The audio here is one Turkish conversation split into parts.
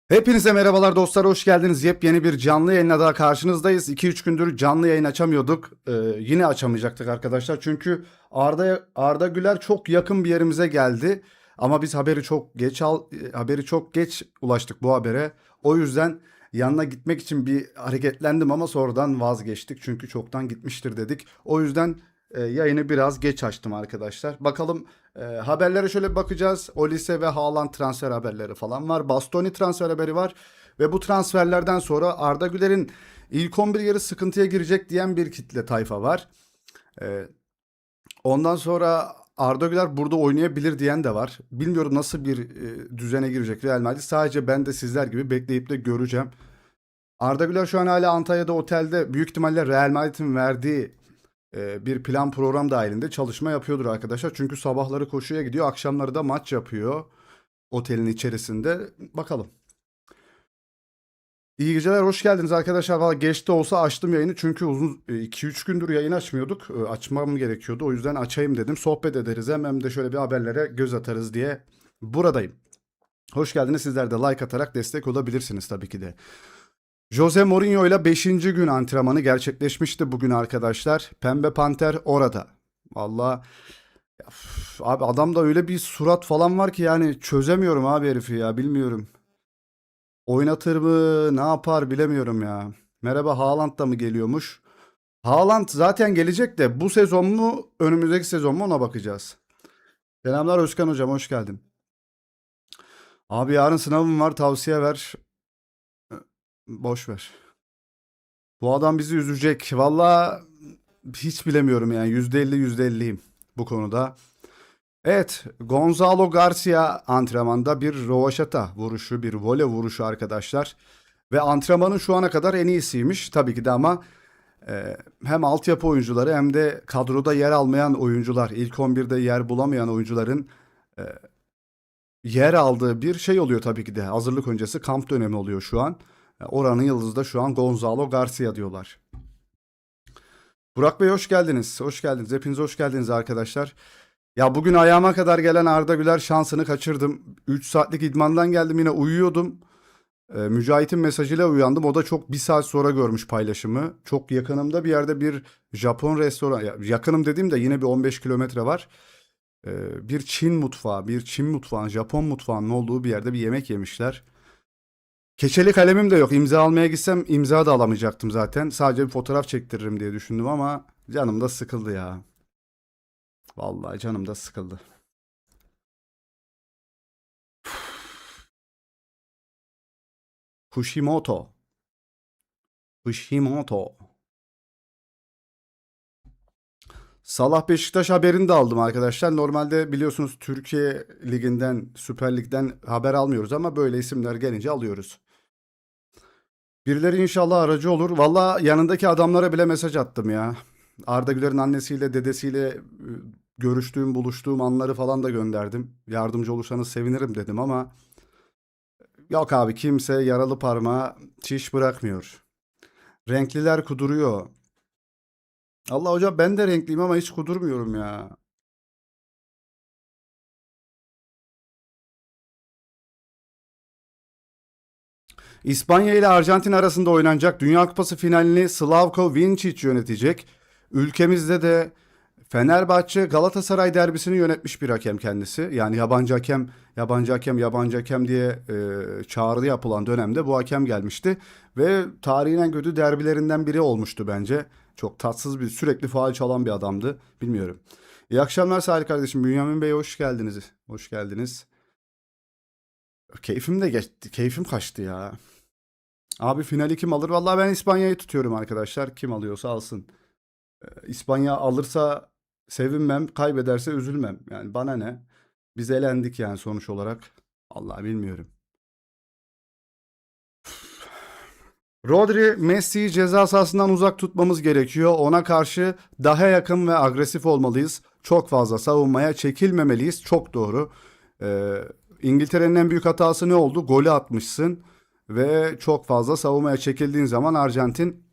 Hepinize merhabalar dostlar, hoş geldiniz. Yepyeni bir canlı yayınla daha karşınızdayız. 2-3 gündür canlı yayın açamıyorduk. Yine açamayacaktık arkadaşlar. Çünkü Arda Güler çok yakın bir yerimize geldi. Ama biz haberi çok geç ulaştık bu habere. O yüzden yanına gitmek için bir hareketlendim ama sonradan vazgeçtik. Çünkü çoktan gitmiştir dedik. O yüzden yayını biraz geç açtım arkadaşlar. Bakalım, haberlere şöyle bir bakacağız. Olise ve Haaland transfer haberleri falan var. Bastoni transfer haberi var. Ve bu transferlerden sonra Arda Güler'in ilk 11 yarı sıkıntıya girecek diyen bir kitle tayfa var. E, Ondan sonra Arda Güler burada oynayabilir diyen de var. Bilmiyorum nasıl bir düzene girecek Real Madrid. Sadece ben de sizler gibi bekleyip de göreceğim. Arda Güler şu an hala Antalya'da otelde, büyük ihtimalle Real Madrid'in verdiği bir plan program dahilinde çalışma yapıyordur arkadaşlar. Çünkü sabahları koşuya gidiyor, akşamları da maç yapıyor otelin içerisinde. Bakalım. İyi geceler, hoş geldiniz arkadaşlar. Valla geç de olsa açtım yayını çünkü uzun 2-3 gündür yayın açmıyorduk. Açmam gerekiyordu. O yüzden açayım dedim. Sohbet ederiz hem de şöyle bir haberlere göz atarız diye buradayım. Hoş geldiniz. Sizler de like atarak destek olabilirsiniz tabii ki de. Jose Mourinho ile 5. gün antrenmanı gerçekleşmişti bugün arkadaşlar. Pembe Panter orada. Valla abi adamda öyle bir surat falan var ki yani çözemiyorum abi herifi ya, bilmiyorum. Oynatır mı ne yapar bilemiyorum ya. Merhaba, Haaland da mı geliyormuş? Haaland zaten gelecek de bu sezon mu önümüzdeki sezon mu ona bakacağız. Selamlar Özkan hocam, hoş geldin. Abi yarın sınavım var, tavsiye ver. Boş ver. Bu adam bizi üzecek. Valla hiç bilemiyorum yani, %50 %50'yim bu konuda. Evet, Gonzalo Garcia antrenmanda bir rövaşata vuruşu, bir vole vuruşu arkadaşlar. Ve antrenmanın şu ana kadar en iyisiymiş tabii ki de, ama hem altyapı oyuncuları hem de kadroda yer almayan oyuncular, ilk 11'de yer bulamayan oyuncuların e, yer aldığı bir şey oluyor tabii ki de. Hazırlık öncesi kamp dönemi oluyor şu an. Oranın yıldızı da şu an Gonzalo Garcia diyorlar. Burak Bey hoş geldiniz. Hoş geldiniz. Hepiniz hoş geldiniz arkadaşlar. Ya bugün ayağıma kadar gelen Arda Güler şansını kaçırdım. 3 saatlik idmandan geldim, yine uyuyordum. Mücahit'in mesajıyla uyandım. O da çok bir saat sonra görmüş paylaşımı. Çok yakınımda bir yerde bir Japon restoran. Ya yakınım dediğim de yine bir 15 kilometre var. Bir Çin mutfağı, bir Çin mutfağı, Japon mutfağının olduğu bir yerde bir yemek yemişler. Keçeli kalemim de yok. İmza almaya gitsem imza da alamayacaktım zaten. Sadece bir fotoğraf çektiririm diye düşündüm ama canım da sıkıldı ya. Vallahi canım da sıkıldı. Kushimoto. Kushimoto. Salah Beşiktaş haberini de aldım arkadaşlar. Normalde biliyorsunuz Türkiye Ligi'nden, Süper Lig'den haber almıyoruz ama böyle isimler gelince alıyoruz. Birileri inşallah aracı olur. Valla yanındaki adamlara bile mesaj attım ya. Arda Güler'in annesiyle, dedesiyle görüştüğüm, buluştuğum anları falan da gönderdim. Yardımcı olursanız sevinirim dedim ama yok abi, kimse yaralı parmağı çiş bırakmıyor. Renkliler kuduruyor. Allah hocam, ben de renkliyim ama hiç kudurmuyorum ya. İspanya ile Arjantin arasında oynanacak Dünya Kupası finalini Slavko Vincic yönetecek. Ülkemizde de Fenerbahçe Galatasaray derbisini yönetmiş bir hakem kendisi. Yani yabancı hakem, yabancı hakem, yabancı hakem diye çağrı yapılan dönemde bu hakem gelmişti. Ve tarihin en kötü derbilerinden biri olmuştu bence. Çok tatsız, bir sürekli faul çalan bir adamdı. Bilmiyorum. İyi akşamlar Salih kardeşim. Bünyamin Bey hoş geldiniz. Hoş geldiniz. Keyfim de geçti. Keyfim kaçtı ya. Abi finali kim alır? Vallahi ben İspanya'yı tutuyorum arkadaşlar. Kim alıyorsa alsın. İspanya alırsa sevinmem, kaybederse üzülmem. Yani bana ne? Biz elendik yani sonuç olarak. Vallahi bilmiyorum. Rodri, Messi'yi ceza sahasından uzak tutmamız gerekiyor. Ona karşı daha yakın ve agresif olmalıyız. Çok fazla savunmaya çekilmemeliyiz. Çok doğru. Ee, İngiltere'nin en büyük hatası ne oldu? Golü atmışsın ve çok fazla savunmaya çekildiğin zaman Arjantin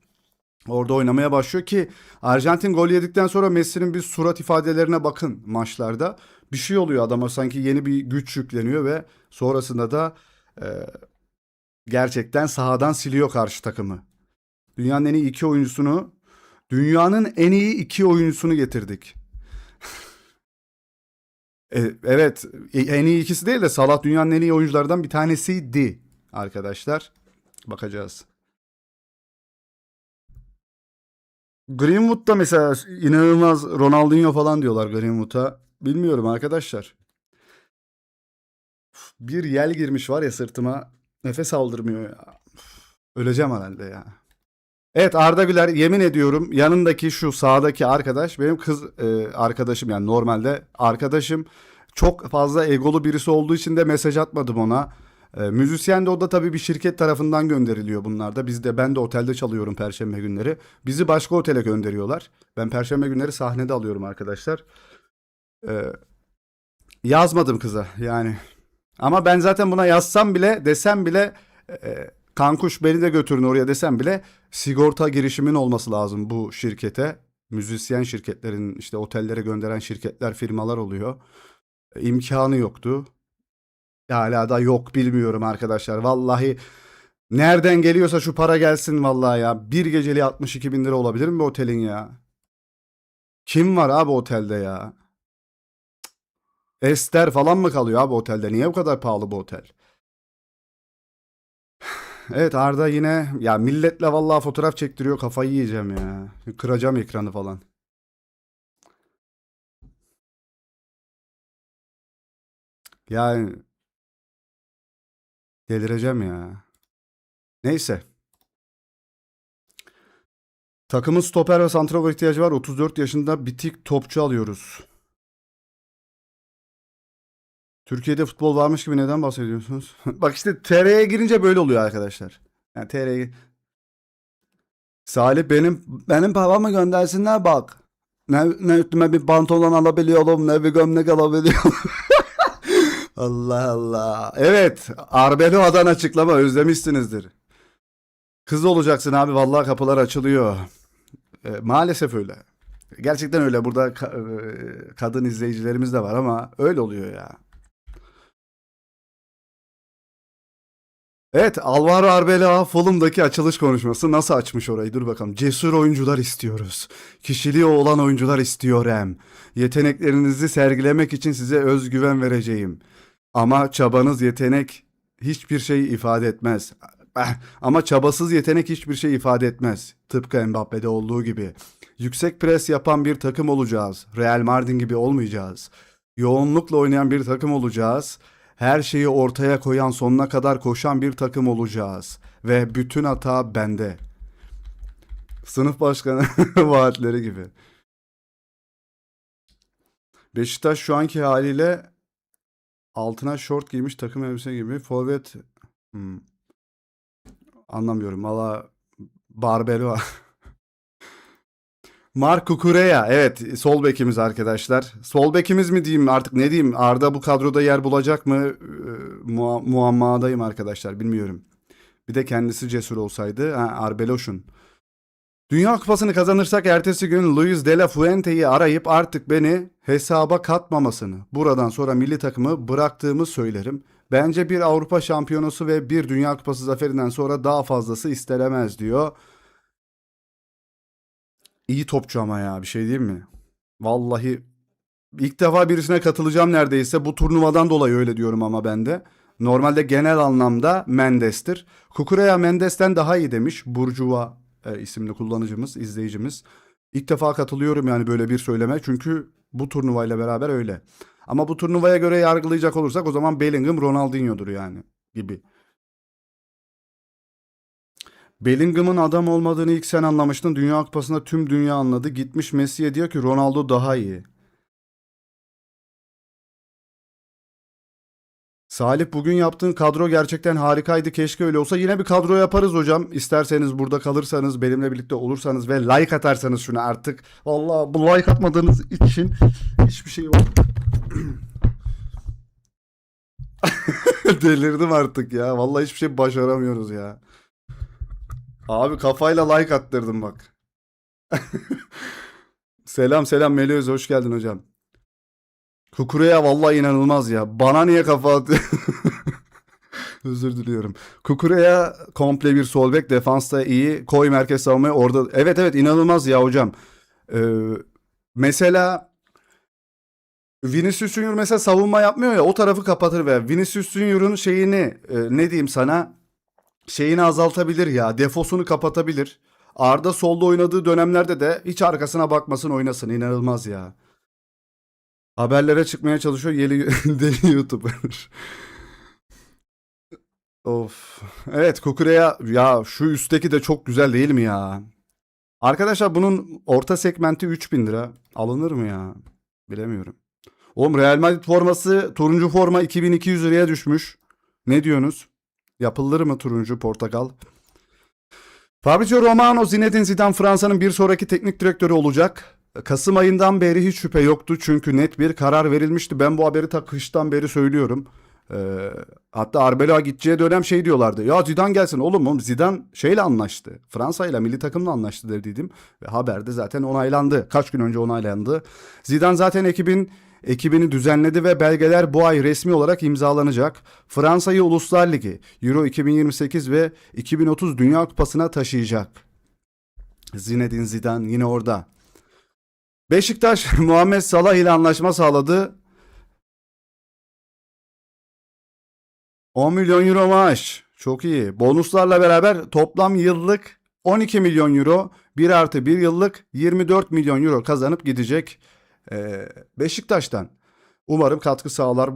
orada oynamaya başlıyor ki Arjantin gol yedikten sonra Messi'nin bir surat ifadelerine bakın maçlarda. Bir şey oluyor adama, sanki yeni bir güç yükleniyor ve sonrasında da Gerçekten sahadan siliyor karşı takımı. Dünyanın en iyi iki oyuncusunu, dünyanın en iyi iki oyuncusunu getirdik. Evet, en iyi ikisi değil de Salah dünyanın en iyi oyunculardan bir tanesiydi arkadaşlar. Bakacağız. Greenwood da mesela inanılmaz Ronaldinho falan diyorlar Greenwood'a. Bilmiyorum arkadaşlar. Bir yel girmiş var ya sırtıma. Nefes aldırmıyor ya. Öleceğim herhalde ya. Evet Arda Güler yemin ediyorum yanındaki şu sağdaki arkadaş benim kız arkadaşım yani normalde arkadaşım çok fazla egolu birisi olduğu için de mesaj atmadım ona. Müzisyen de o da tabii bir şirket tarafından gönderiliyor bunlar da. Ben de otelde çalıyorum perşembe günleri. Bizi başka otele gönderiyorlar. Ben perşembe günleri sahnede alıyorum arkadaşlar. E, Yazmadım kıza yani. Ama ben zaten buna yazsam bile desem bile kankuş beni de götürün oraya desem bile sigorta girişimin olması lazım bu şirkete. Müzisyen şirketlerin işte otellere gönderen şirketler firmalar oluyor. İmkanı yoktu. Hala da yok bilmiyorum arkadaşlar. Vallahi nereden geliyorsa şu para gelsin vallahi ya. Bir geceliği 62 bin lira olabilir mi bu otelin ya? Kim var abi otelde ya? Ester falan mı kalıyor abi otelde? Niye bu kadar pahalı bu otel? Evet Arda yine ya milletle vallahi fotoğraf çektiriyor kafayı yiyeceğim ya. Kıracağım ekranı falan. Yani delireceğim ya. Neyse. Takımın stoper ve santrafor ihtiyacı var. 34 yaşında bitik topçu alıyoruz. Türkiye'de futbol varmış gibi neden bahsediyorsunuz? Bak işte TR'ye girince böyle oluyor arkadaşlar. Yani TR'ye Salih benim babamı göndersinler bak. Ne üstüme bir pantolon alabiliyorum ne bir gömlek alabiliyorum. Allah Allah. Evet. Arbeloa'dan açıklama özlemişsinizdir. Kız olacaksın abi vallahi kapılar açılıyor. Maalesef öyle. Gerçekten öyle. Burada kadın izleyicilerimiz de var ama öyle oluyor ya. Evet, Alvaro Arbeloa Fulham'daki açılış konuşması nasıl açmış orayı? Dur bakalım. Cesur oyuncular istiyoruz. Kişiliği olan oyuncular istiyorum. Yeteneklerinizi sergilemek için size özgüven vereceğim. Ama çabanız yetenek hiçbir şey ifade etmez. Ama çabasız yetenek hiçbir şey ifade etmez. Tıpkı Mbappe'de olduğu gibi. Yüksek pres yapan bir takım olacağız. Real Madrid gibi olmayacağız. Yoğunlukla oynayan bir takım olacağız. Her şeyi ortaya koyan sonuna kadar koşan bir takım olacağız. Ve bütün hata bende. Sınıf başkanı vaatleri gibi. Beşiktaş şu anki haliyle altına şort giymiş takım elbise gibi. Forvet hmm, anlamıyorum. Valla Barbero. Marc Cucurella. Evet sol bekimiz arkadaşlar. Sol bekimiz mi diyeyim artık ne diyeyim. Arda bu kadroda yer bulacak mı? Muammadayım arkadaşlar bilmiyorum. Bir de kendisi cesur olsaydı. Ha, Arbeloş'un. Dünya Kupası'nı kazanırsak ertesi gün Luis de la Fuente'yi arayıp artık beni hesaba katmamasını, buradan sonra milli takımı bıraktığımı söylerim. Bence bir Avrupa Şampiyonası ve bir Dünya Kupası zaferinden sonra daha fazlası istenemez diyor. İyi topçu ama ya bir şey diyeyim mi? Vallahi ilk defa birisine katılacağım neredeyse. Bu turnuvadan dolayı öyle diyorum ama ben de. Normalde genel anlamda Mendes'tir. Kukureya Mendes'ten daha iyi demiş. Burjuva isimli kullanıcımız, izleyicimiz. İlk defa katılıyorum yani böyle bir söyleme. Çünkü bu turnuvayla beraber öyle. Ama bu turnuvaya göre yargılayacak olursak o zaman Bellingham Ronaldinho'dur yani gibi. Bellingham'ın adam olmadığını ilk sen anlamıştın. Dünya Kupası'nda tüm dünya anladı. Gitmiş Messi'ye diyor ki Ronaldo daha iyi. Salih bugün yaptığın kadro gerçekten harikaydı. Keşke öyle olsa. Yine bir kadro yaparız hocam. İsterseniz burada kalırsanız, benimle birlikte olursanız ve like atarsanız şuna artık. Vallahi bu like atmadığınız için hiçbir şey var. Delirdim artık ya. Vallahi hiçbir şey başaramıyoruz ya. Abi kafayla like attırdım bak. Selam selam Meliöz hoş geldin hocam. Kukureya vallahi inanılmaz ya. Bana niye kafa atıyor? Özür diliyorum. Kukureya komple bir sol bek, defansta iyi. Koy merkez savunmaya orada. Evet evet, inanılmaz ya hocam. Ee, mesela Vinicius Junior mesela savunma yapmıyor ya, o tarafı kapatır ve Vinicius Junior'un şeyini ne diyeyim sana, şeyini azaltabilir ya, defosunu kapatabilir. Arda solda oynadığı dönemlerde de hiç arkasına bakmasın, oynasın, inanılmaz ya. Haberlere çıkmaya çalışıyor yeni deli YouTuber. Of. Evet, Kukureya ya, şu üstteki de çok güzel değil mi ya? Arkadaşlar bunun orta segmenti 3.000 lira. Alınır mı ya? Bilemiyorum. Oğlum Real Madrid forması, turuncu forma 2.200 liraya düşmüş. Ne diyorsunuz? Yapılır mı turuncu portakal? Fabrizio Romano, Zinedine Zidane Fransa'nın bir sonraki teknik direktörü olacak. Kasım ayından beri hiç şüphe yoktu çünkü net bir karar verilmişti. Ben bu haberi ta kıştan beri söylüyorum. Ee, hatta Arbeloa gideceği dönem şey diyorlardı. Ya Zidane gelsin oğlum Zidane şeyle anlaştı. Fransa ile milli takımla anlaştı dediydim. Ve haberde zaten onaylandı. Kaç gün önce onaylandı. Zidane zaten ekibini düzenledi ve belgeler bu ay resmi olarak imzalanacak. Fransa'yı Uluslar Ligi, Euro 2028 ve 2030 Dünya Kupası'na taşıyacak. Zinedine Zidane yine orada. Beşiktaş Muhammed Salah ile anlaşma sağladı. 10 milyon euro maaş. Çok iyi. Bonuslarla beraber toplam yıllık 12 milyon euro. 1 artı 1 yıllık 24 milyon euro kazanıp gidecek Beşiktaş'tan. Umarım katkı sağlar.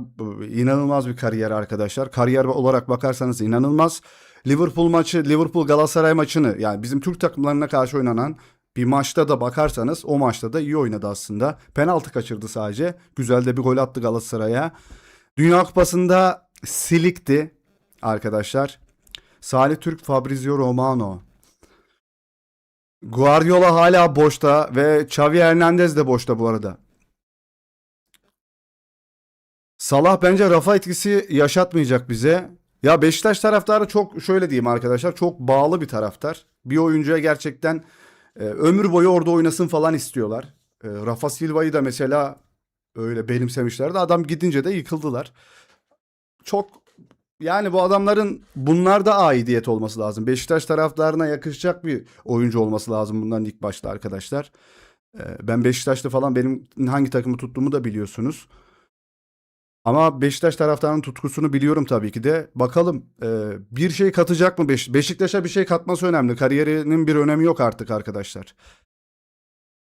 İnanılmaz bir kariyer arkadaşlar. Kariyer olarak bakarsanız inanılmaz. Liverpool maçı, Liverpool Galatasaray maçını, yani bizim Türk takımlarına karşı oynanan bir maçta da bakarsanız, o maçta da iyi oynadı aslında. Penaltı kaçırdı sadece. Güzel de bir gol attı Galatasaray'a. Dünya Kupası'nda silikti arkadaşlar. Salih Türk, Fabrizio Romano. Guardiola hala boşta ve Xavi Hernandez de boşta bu arada. Salah bence Rafa etkisi yaşatmayacak bize. Ya Beşiktaş taraftarı çok, şöyle diyeyim arkadaşlar, çok bağlı bir taraftar. Bir oyuncuya gerçekten ömür boyu orada oynasın falan istiyorlar. Rafa Silva'yı da mesela öyle benimsemişlerdi. Adam gidince de yıkıldılar. Çok, yani bu adamların bunlarda aidiyet olması lazım. Beşiktaş taraftarına yakışacak bir oyuncu olması lazım bundan ilk başta arkadaşlar. Ben Beşiktaş'ta falan benim hangi takımı tuttuğumu da biliyorsunuz. Ama Beşiktaş taraftarının tutkusunu biliyorum tabii ki de. Bakalım bir şey katacak mı Beşiktaş'a bir şey katması önemli. Kariyerinin bir önemi yok artık arkadaşlar.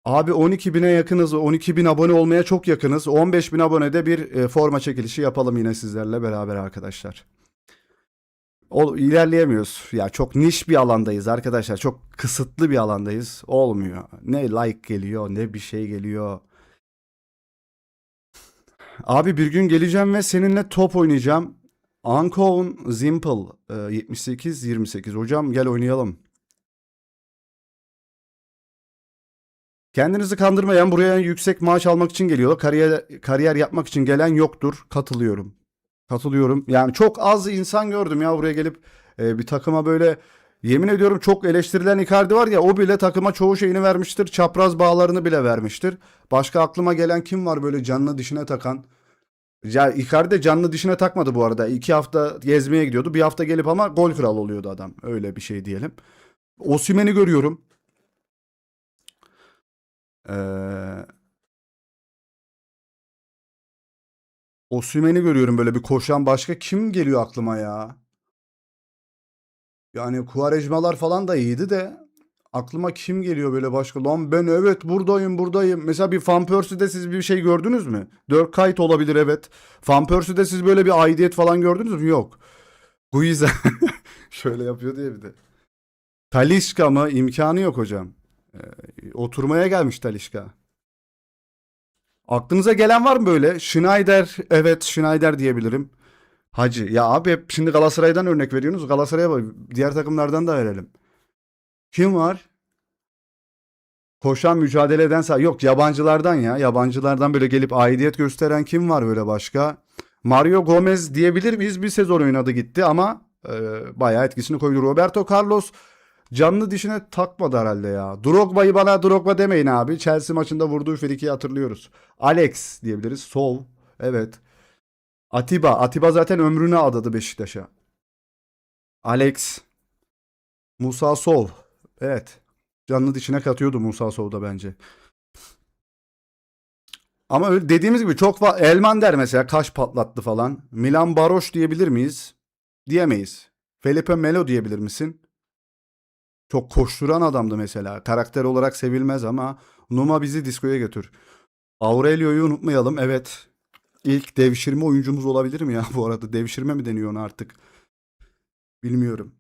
Abi 12 bine yakınız. 12 bin abone olmaya çok yakınız. 15 bin abonede bir forma çekilişi yapalım yine sizlerle beraber arkadaşlar. İlerleyemiyoruz. Ya çok niş bir alandayız arkadaşlar. Çok kısıtlı bir alandayız. Olmuyor. Ne like geliyor, ne bir şey geliyor. Abi bir gün geleceğim ve seninle top oynayacağım. Unknown Simple 78-28. Hocam gel oynayalım. Kendinizi kandırmayan, buraya yüksek maaş almak için geliyor. Kariyer yapmak için gelen yoktur. Katılıyorum. Katılıyorum. Yani çok az insan gördüm ya buraya gelip bir takıma böyle, yemin ediyorum çok eleştirilen Icardi var ya, o bile takıma çoğu şeyini vermiştir. Çapraz bağlarını bile vermiştir. Başka aklıma gelen kim var böyle canlı dişine takan? Ya Icardi de canlı dişine takmadı bu arada. 2 hafta gezmeye gidiyordu. Bir hafta gelip ama gol kralı oluyordu adam. Öyle bir şey diyelim. Osimhen'i görüyorum. Ee, Osimhen'i görüyorum böyle bir koşan, başka kim geliyor aklıma ya? Yani Quaresmalar falan da iyiydi de aklıma kim geliyor böyle başka? Lan ben evet buradayım buradayım. Mesela bir Van Persie'de siz bir şey gördünüz mü? Dirk Kuyt olabilir, evet. Van Persie'de siz böyle bir aidiyet falan gördünüz mü? Yok. Guiza şöyle yapıyor diye bir de. Talisca mı? İmkanı yok hocam. Oturmaya gelmiş Talisca. Aklınıza gelen var mı böyle? Schneider, evet Schneider diyebilirim. Hacı. Ya abi hep şimdi Galatasaray'dan örnek veriyorsunuz. Galatasaray'a bak. Diğer takımlardan da verelim. Kim var? Koşan, mücadele eden yok, yabancılardan ya. Yabancılardan böyle gelip aidiyet gösteren kim var böyle başka? Mario Gomez diyebilir miyiz? Bir sezon oynadı gitti ama bayağı etkisini koydu. Roberto Carlos canlı dişine takmadı herhalde ya. Drogba'yı bana Drogba demeyin abi. Chelsea maçında vurduğu friki hatırlıyoruz. Alex diyebiliriz. Sol. Evet. Atiba. Atiba zaten ömrünü adadı Beşiktaş'a. Alex. Musa Sow. Evet. Canını dişine katıyordu Musa Sow da bence. Ama öyle dediğimiz gibi çok Elmander mesela kaş patlattı falan. Milan Baroş diyebilir miyiz? Diyemeyiz. Felipe Melo diyebilir misin? Çok koşturan adamdı mesela. Karakter olarak sevilmez ama Numa bizi diskoya götür. Aurelio'yu unutmayalım. Evet. İlk devşirme oyuncumuz olabilir mi ya bu arada? Devşirme mi deniyor ona artık? Bilmiyorum.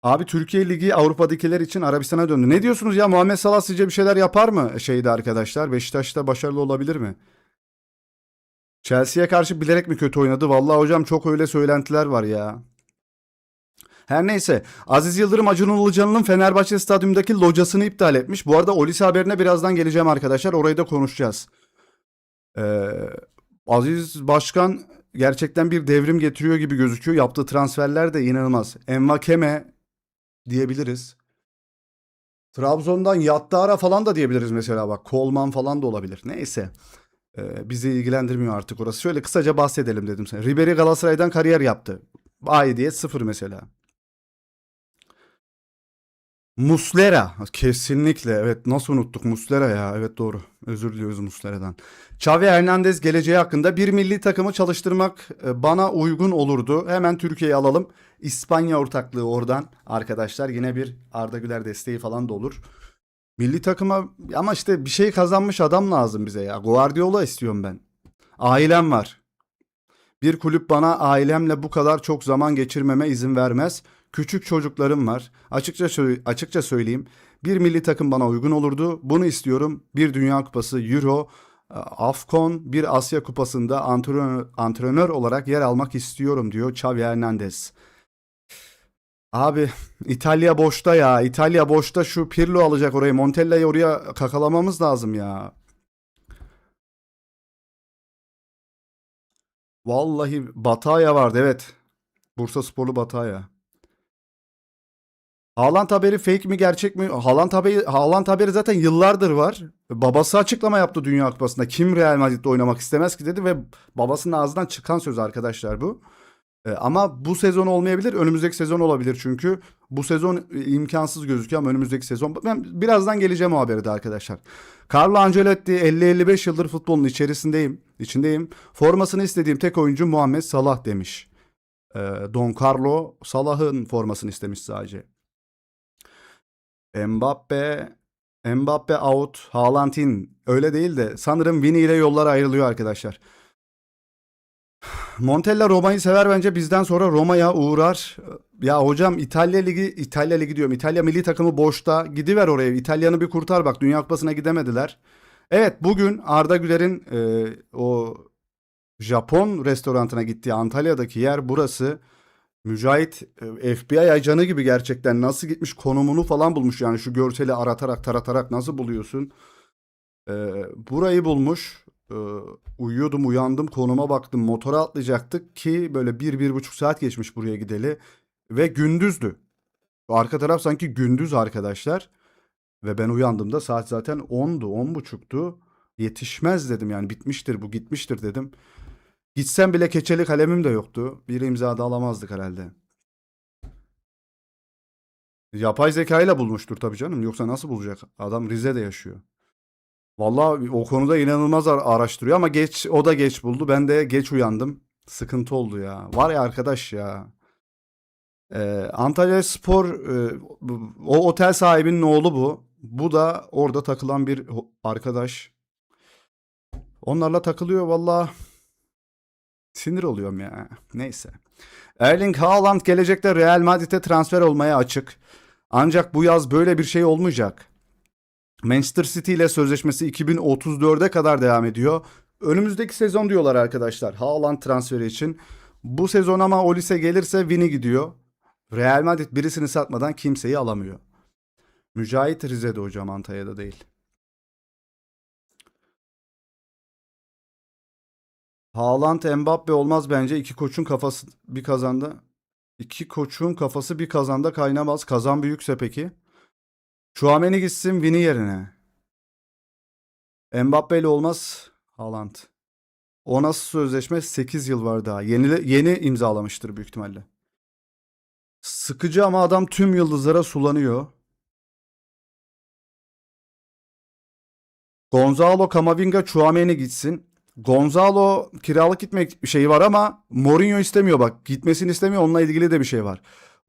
Abi Türkiye Ligi Avrupa'dakiler için Arabistan'a döndü. Ne diyorsunuz ya? Muhammed Salah sizce bir şeyler yapar mı şeyde arkadaşlar? Beşiktaş'ta başarılı olabilir mi? Chelsea'ye karşı bilerek mi kötü oynadı? Vallahi hocam çok öyle söylentiler var ya. Her neyse. Aziz Yıldırım Acun Ilıcalı'nın Fenerbahçe stadyumundaki locasını iptal etmiş. Bu arada Olise haberine birazdan geleceğim arkadaşlar. Orayı da konuşacağız. Ee, Aziz Başkan gerçekten bir devrim getiriyor gibi gözüküyor. Yaptığı transferler de inanılmaz. Envakeme diyebiliriz. Trabzon'dan Yattara falan da diyebiliriz mesela bak. Kolman falan da olabilir. Neyse. Bizi ilgilendirmiyor artık orası. Şöyle kısaca bahsedelim dedim sana. Ribery Galatasaray'dan kariyer yaptı. Aidiyet sıfır mesela. Muslera. Kesinlikle. Evet nasıl unuttuk Muslera ya. Evet doğru. Özür diliyoruz Muslera'dan. Xavi Hernandez geleceği hakkında bir milli takımı çalıştırmak bana uygun olurdu. Hemen Türkiye'ye alalım. İspanya ortaklığı oradan arkadaşlar. Yine bir Arda Güler desteği falan da olur. Milli takıma ama işte bir şey kazanmış adam lazım bize ya. Guardiola istiyorum ben. Ailem var. Bir kulüp bana ailemle bu kadar çok zaman geçirmeme izin vermez. Küçük çocuklarım var. Açıkça söyleyeyim. Bir milli takım bana uygun olurdu. Bunu istiyorum. Bir Dünya Kupası, Euro, Afcon, bir Asya Kupası'nda antrenör olarak yer almak istiyorum diyor Xavi Hernandez. Abi İtalya boşta ya. İtalya boşta şu Pirlo alacak orayı. Montella'yı oraya kakalamamız lazım ya. Vallahi Bataya vardı evet. Bursasporlu Bataya. Haaland haberi fake mi gerçek mi? Haaland haberi zaten yıllardır var. Babası açıklama yaptı Dünya Kupası'nda. Kim Real Madrid'de oynamak istemez ki dedi ve babasının ağzından çıkan söz arkadaşlar bu. Ama bu sezon olmayabilir. Önümüzdeki sezon olabilir çünkü. Bu sezon imkansız gözüküyor ama önümüzdeki sezon. Ben birazdan geleceğim o haberi de arkadaşlar. Carlo Ancelotti 50-55 yıldır futbolun içindeyim. Formasını istediğim tek oyuncu Muhammed Salah demiş. Don Carlo Salah'ın formasını istemiş sadece. Mbappe Mbappe out. Haaland in. Öyle değil de sanırım Vini ile yollar ayrılıyor arkadaşlar. Montella Roma'yı sever bence bizden sonra Roma'ya uğrar. Ya hocam İtalya Ligi diyorum. İtalya milli takımı boşta. Gidiver oraya. İtalyanı bir kurtar bak. Dünya Kupası'na gidemediler. Evet bugün Arda Güler'in o Japon restorantına gittiği Antalya'daki yer burası. Mücahit FBI ajanı gibi gerçekten nasıl gitmiş konumunu falan bulmuş yani şu görseli aratarak taratarak nasıl buluyorsun? Burayı bulmuş. Ee, Uyuyordum uyandım konuma baktım motora atlayacaktık ki böyle 1,5 saat geçmiş buraya gideli ve gündüzdü. Arka taraf sanki gündüz arkadaşlar ve ben uyandığımda saat zaten 10'du 10.30'tu. Yetişmez dedim yani bitmiştir bu gitmiştir dedim. Gitsem bile keçeli kalemim de yoktu. Bir imza da alamazdık herhalde. Yapay zekayla bulmuştur tabii canım. Yoksa nasıl bulacak? Adam Rize'de yaşıyor. Vallahi o konuda inanılmaz araştırıyor ama o da geç buldu. Ben de geç uyandım. Sıkıntı oldu ya. Var ya arkadaş ya. Antalya Spor o otel sahibinin oğlu bu. Bu da orada takılan bir arkadaş. Onlarla takılıyor vallahi sinir oluyorum ya. Neyse. Erling Haaland gelecekte Real Madrid'e transfer olmaya açık. Ancak bu yaz böyle bir şey olmayacak. Manchester City ile sözleşmesi 2034'e kadar devam ediyor. Önümüzdeki sezon diyorlar arkadaşlar Haaland transferi için. Bu sezon ama Olise gelirse Vini gidiyor. Real Madrid birisini satmadan kimseyi alamıyor. Mücahit Rize'de hocam Antalya'da değil. Haaland Mbappe olmaz bence. İki koçun kafası bir kazanda. İki koçun kafası bir kazanda kaynamaz. Kazan büyükse peki. Tchouaméni gitsin Vini yerine. Mbappe ile olmaz Haaland. O nasıl sözleşme? 8 yıl var daha. Yeni imzalamıştır büyük ihtimalle. Sıkıcı ama adam tüm yıldızlara sulanıyor. Gonzalo Camavinga Tchouaméni gitsin. Gonzalo kiralık gitmek şeyi var ama Mourinho istemiyor bak. Gitmesini istemiyor. Onunla ilgili de bir şey var.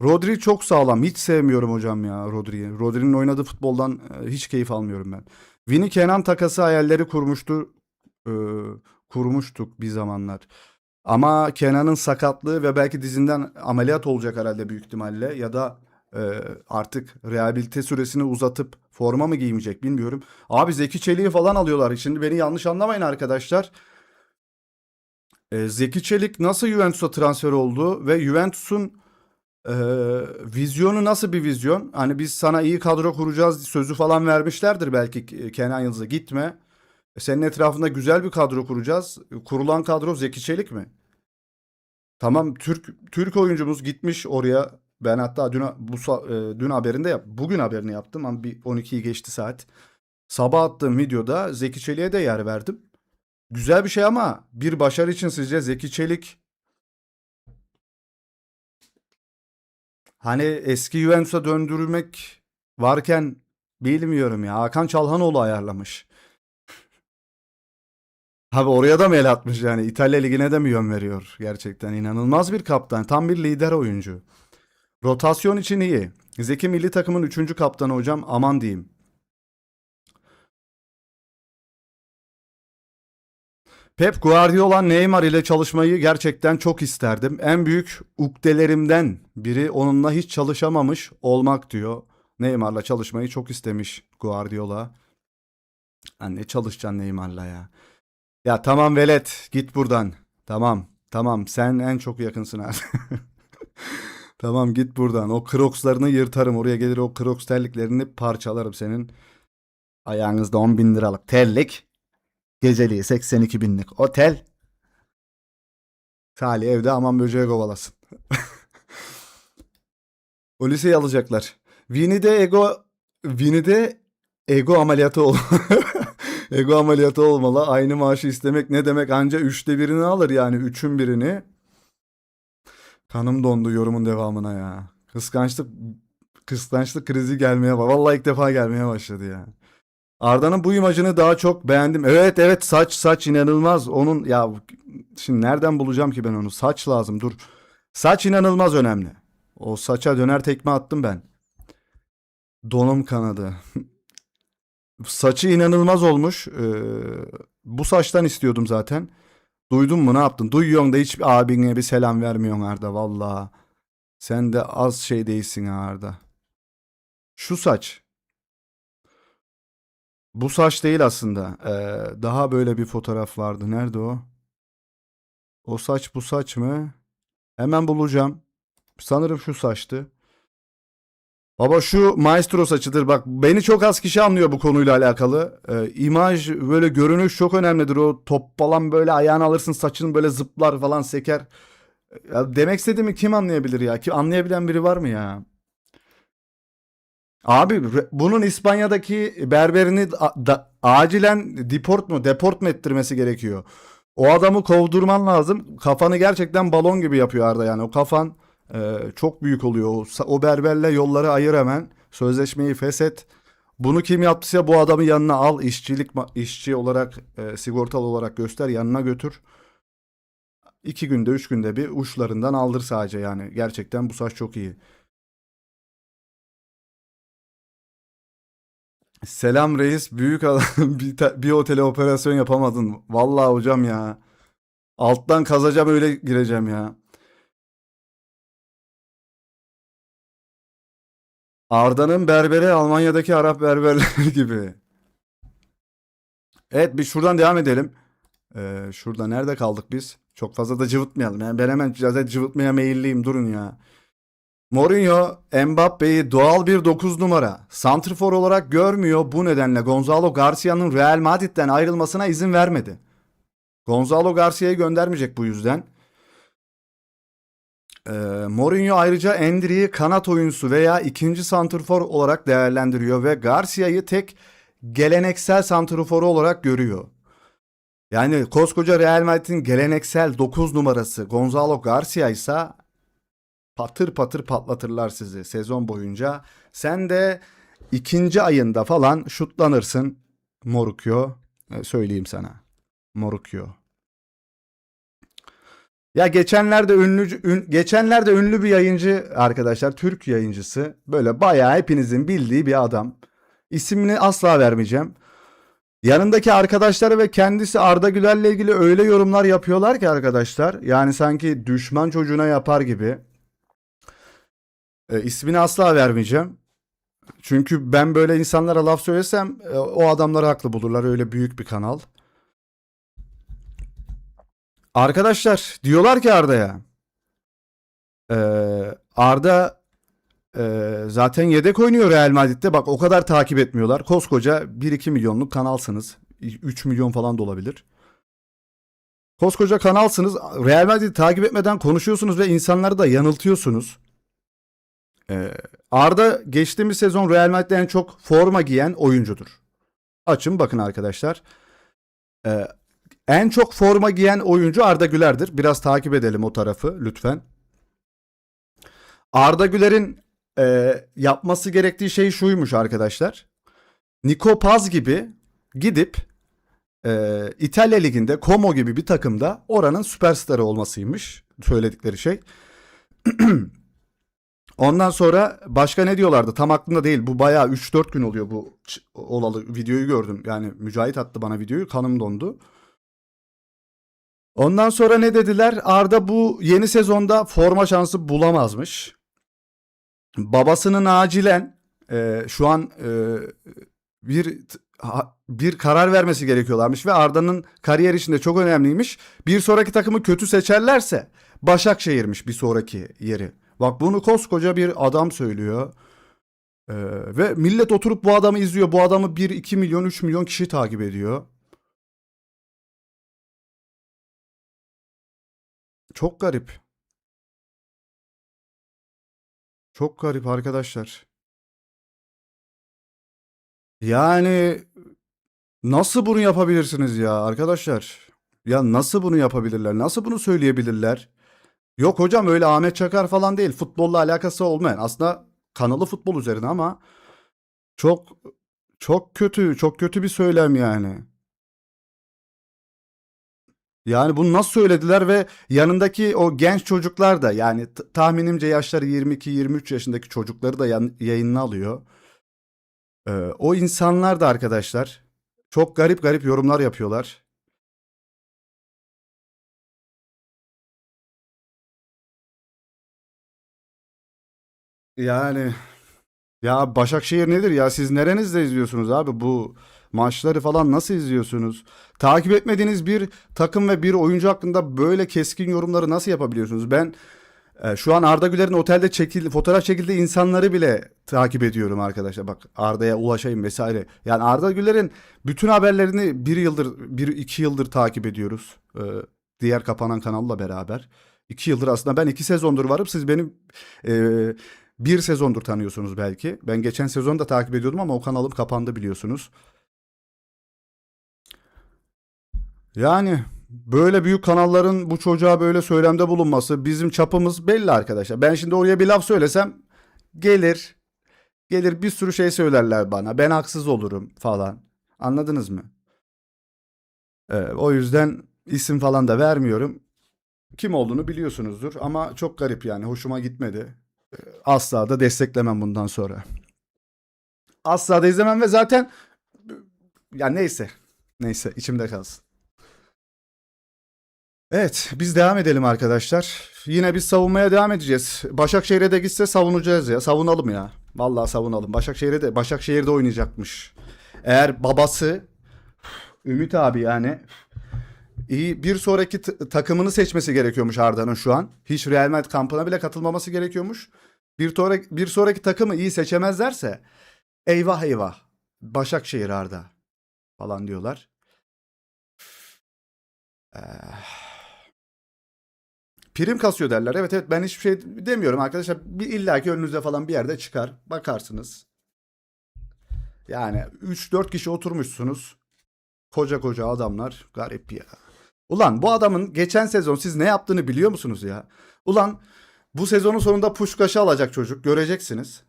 Rodri çok sağlam. Hiç sevmiyorum hocam ya Rodri'yi. Rodri'nin oynadığı futboldan hiç keyif almıyorum ben. Vini Kenan takası hayalleri e, kurmuştuk bir zamanlar. Ama Kenan'ın sakatlığı ve belki dizinden ameliyat olacak herhalde büyük ihtimalle ya da artık rehabilite süresini uzatıp forma mı giymeyecek bilmiyorum. Abi Zeki Çelik'i falan alıyorlar. Şimdi beni yanlış anlamayın arkadaşlar. Zeki Çelik nasıl Juventus'a transfer oldu ve Juventus'un e, vizyonu nasıl bir vizyon? Hani biz sana iyi kadro kuracağız sözü falan vermişlerdir belki Kenan Yıldız'a gitme. Senin etrafında güzel bir kadro kuracağız. Kurulan kadro Zeki Çelik mi? Tamam Türk oyuncumuz gitmiş oraya. Ben hatta dün haberinde bugün haberini yaptım ama bir 12'yi geçti saat. Sabah attığım videoda Zeki Çelik'e de yer verdim. Güzel bir şey ama bir başarı için sizce Zeki Çelik hani eski Juventus'a döndürmek varken bilmiyorum ya. Hakan Çalhanoğlu ayarlamış. Abi oraya da mı el atmış yani? İtalya Ligi'ne de mi yön veriyor? Gerçekten inanılmaz bir kaptan. Tam bir lider oyuncu. Rotasyon için iyi. Zeki milli takımın üçüncü kaptanı hocam aman diyeyim. Pep Guardiola Neymar ile çalışmayı gerçekten çok isterdim. En büyük ukdelerimden biri onunla hiç çalışamamış olmak diyor. Neymar'la çalışmayı çok istemiş Guardiola. Anne çalışacaksın Neymar'la ya. Ya tamam velet git buradan. Tamam tamam sen en çok yakınsın artık. Tamam git buradan. O Crocs'larını yırtarım. Oraya gelir o Crocs terliklerini parçalarım senin. Ayağınızda 10 bin liralık terlik. Geceliği 82 binlik otel. Salih evde aman böceği kovalasın. O liseyi alacaklar. Vini de ego ameliyatı ol. Ego ameliyatı olmalı. Aynı maaşı istemek ne demek? Anca üçte birini alır yani. Üçün birini. Kanım dondu yorumun devamına ya. Kıskançlık krizi gelmeye var. Vallahi ilk defa gelmeye başladı ya. Arda'nın bu imajını daha çok beğendim. Evet evet saç inanılmaz. Onun ya şimdi nereden bulacağım ki ben onu? Saç lazım dur. Saç inanılmaz önemli. O saça döner tekme attım ben. Donum kanadı. Saçı inanılmaz olmuş. Bu saçtan istiyordum zaten. Duydun mu ne yaptın? Duyuyorsun da hiç abine bir selam vermiyorsun Arda valla. Sen de az şey değilsin ha Arda. Şu saç. Bu saç değil aslında. Daha böyle bir fotoğraf vardı. Nerede o? O saç bu saç mı? Hemen bulacağım. Sanırım şu saçtı. Baba şu maestro saçıdır. Bak beni çok az kişi anlıyor bu konuyla alakalı. İmaj böyle görünüş çok önemlidir. O top falan böyle ayağını alırsın saçın böyle zıplar falan seker. Ya demek istediğimi kim anlayabilir ya? Kim anlayabilen biri var mı ya? Abi bunun İspanya'daki berberini acilen deport mu ettirmesi gerekiyor. O adamı kovdurman lazım. Kafanı gerçekten balon gibi yapıyor Arda yani. O kafan çok büyük oluyor. O berberle yolları ayır hemen. Sözleşmeyi feshet. Bunu kim yaptıysa bu adamı yanına al. İşçi olarak sigortalı olarak göster yanına götür. 2 günde 3 günde bir uçlarından aldır sadece yani. Gerçekten bu saç çok iyi. Selam reis. Büyük adam. Bir otele operasyon yapamadın. Vallahi hocam ya. Alttan kazacağım öyle gireceğim ya. Arda'nın berberi Almanya'daki Arap berberleri gibi. Evet bir şuradan devam edelim. Şurada nerede kaldık biz? Çok fazla da cıvıtmayalım. Yani ben hemen zaten cıvıtmaya meyilliyim durun ya. Mourinho Mbappe'yi doğal bir 9 numara santrfor olarak görmüyor. Bu nedenle Gonzalo Garcia'nın Real Madrid'den ayrılmasına izin vermedi. Gonzalo Garcia'yı göndermeyecek bu yüzden. Mourinho ayrıca Endri'yi kanat oyuncusu veya ikinci santrfor olarak değerlendiriyor ve Garcia'yı tek geleneksel santrforu olarak görüyor. Yani koskoca Real Madrid'in geleneksel 9 numarası Gonzalo Garcia ise patır patır patlatırlar sizi sezon boyunca. Sen de ikinci ayında falan şutlanırsın Morukyo. Söyleyeyim sana. Morukyo. Ya geçenlerde ünlü bir yayıncı arkadaşlar, Türk yayıncısı. Böyle bayağı hepinizin bildiği bir adam. İsmini asla vermeyeceğim. Yanındaki arkadaşları ve kendisi Arda Güler'le ilgili öyle yorumlar yapıyorlar ki arkadaşlar. Yani sanki düşman çocuğuna yapar gibi. İsmini asla vermeyeceğim. Çünkü ben böyle insanlara laf söylesem o adamları haklı bulurlar. Öyle büyük bir kanal. Arkadaşlar diyorlar ki Arda'ya. Arda zaten yedek oynuyor Real Madrid'de. Bak o kadar takip etmiyorlar. Koskoca 1-2 milyonluk kanalsınız. 3 milyon falan da olabilir. Koskoca kanalsınız. Real Madrid'i takip etmeden konuşuyorsunuz ve insanları da yanıltıyorsunuz. Ee, Arda geçtiğimiz sezon Real Madrid'de en çok forma giyen oyuncudur. Açın bakın arkadaşlar. Ee, En çok forma giyen oyuncu Arda Güler'dir. Biraz takip edelim o tarafı lütfen. Arda Güler'in yapması gerektiği şey şuymuş arkadaşlar. Nico Paz gibi gidip İtalya Ligi'nde Como gibi bir takımda oranın süperstarı olmasıymış söyledikleri şey. Ondan sonra başka ne diyorlardı tam aklımda değil. Bu bayağı 3-4 gün oluyor bu olalı videoyu gördüm. Yani Mücahit attı bana videoyu, kanım dondu. Ondan sonra ne dediler? Arda bu yeni sezonda forma şansı bulamazmış. Babasının acilen şu an bir bir karar vermesi gerekiyorlarmış ve Arda'nın kariyer içinde çok önemliymiş. Bir sonraki takımı kötü seçerlerse Başakşehir'miş bir sonraki yeri. Bak bunu koskoca bir adam söylüyor. Ve millet oturup bu adamı izliyor. Bu adamı 1-2 milyon 3 milyon kişi takip ediyor. Çok garip. Çok garip arkadaşlar. Yani nasıl bunu yapabilirsiniz ya arkadaşlar? Ya nasıl bunu yapabilirler? Nasıl bunu söyleyebilirler? Yok hocam öyle Ahmet Çakar falan değil. Futbolla alakası olmayan. Aslında kanalı futbol üzerine ama çok çok kötü, çok kötü bir söylem yani. Yani bunu nasıl söylediler ve yanındaki o genç çocuklar da yani tahminimce yaşları 22-23 yaşındaki çocukları da yayınına alıyor. O insanlar da arkadaşlar çok garip garip yorumlar yapıyorlar. Yani ya Başakşehir nedir ya? Siz nerenizde izliyorsunuz abi? Bu maçları falan nasıl izliyorsunuz? Takip etmediğiniz bir takım ve bir oyuncu hakkında böyle keskin yorumları nasıl yapabiliyorsunuz? Ben şu an Arda Güler'in otelde fotoğraf çekildiği insanları bile takip ediyorum arkadaşlar. Bak Arda'ya ulaşayım vesaire. Yani Arda Güler'in bütün haberlerini bir yıldır, bir iki yıldır takip ediyoruz. Diğer kapanan kanalla beraber. 2 yıldır aslında ben 2 sezondur varım. Siz benim e, bir sezondur tanıyorsunuz belki. Ben geçen sezon da takip ediyordum ama o kanalım kapandı biliyorsunuz. Yani böyle büyük kanalların bu çocuğa böyle söylemde bulunması bizim çapımız belli arkadaşlar. Ben şimdi oraya bir laf söylesem gelir gelir bir sürü şey söylerler bana. Ben haksız olurum falan. Anladınız mı? O yüzden isim falan da vermiyorum. Kim olduğunu biliyorsunuzdur ama çok garip yani hoşuma gitmedi. Asla da desteklemem bundan sonra. Asla da izlemem ve zaten ya neyse. Neyse içimde kalsın. Evet, biz devam edelim arkadaşlar. Yine biz savunmaya devam edeceğiz. Başakşehir'e de gitse savunacağız ya. Savunalım ya. Vallahi savunalım. Başakşehir'de oynayacakmış. Eğer babası Ümit abi yani iyi bir sonraki takımını seçmesi gerekiyormuş Arda'nın şu an. Hiç Real Madrid kampına bile katılmaması gerekiyormuş. Bir sonraki takımı iyi seçemezlerse eyvah eyvah. Başakşehir Arda falan diyorlar. Eh, Prim kasıyor derler. Evet evet ben hiçbir şey demiyorum arkadaşlar. Bir illaki önünüzde falan bir yerde çıkar. Bakarsınız. Yani 3-4 kişi oturmuşsunuz. Koca koca adamlar. Garip ya. Ulan bu adamın geçen sezon siz ne yaptığını biliyor musunuz ya? Ulan bu sezonun sonunda Puşkaş'ı alacak çocuk. Göreceksiniz.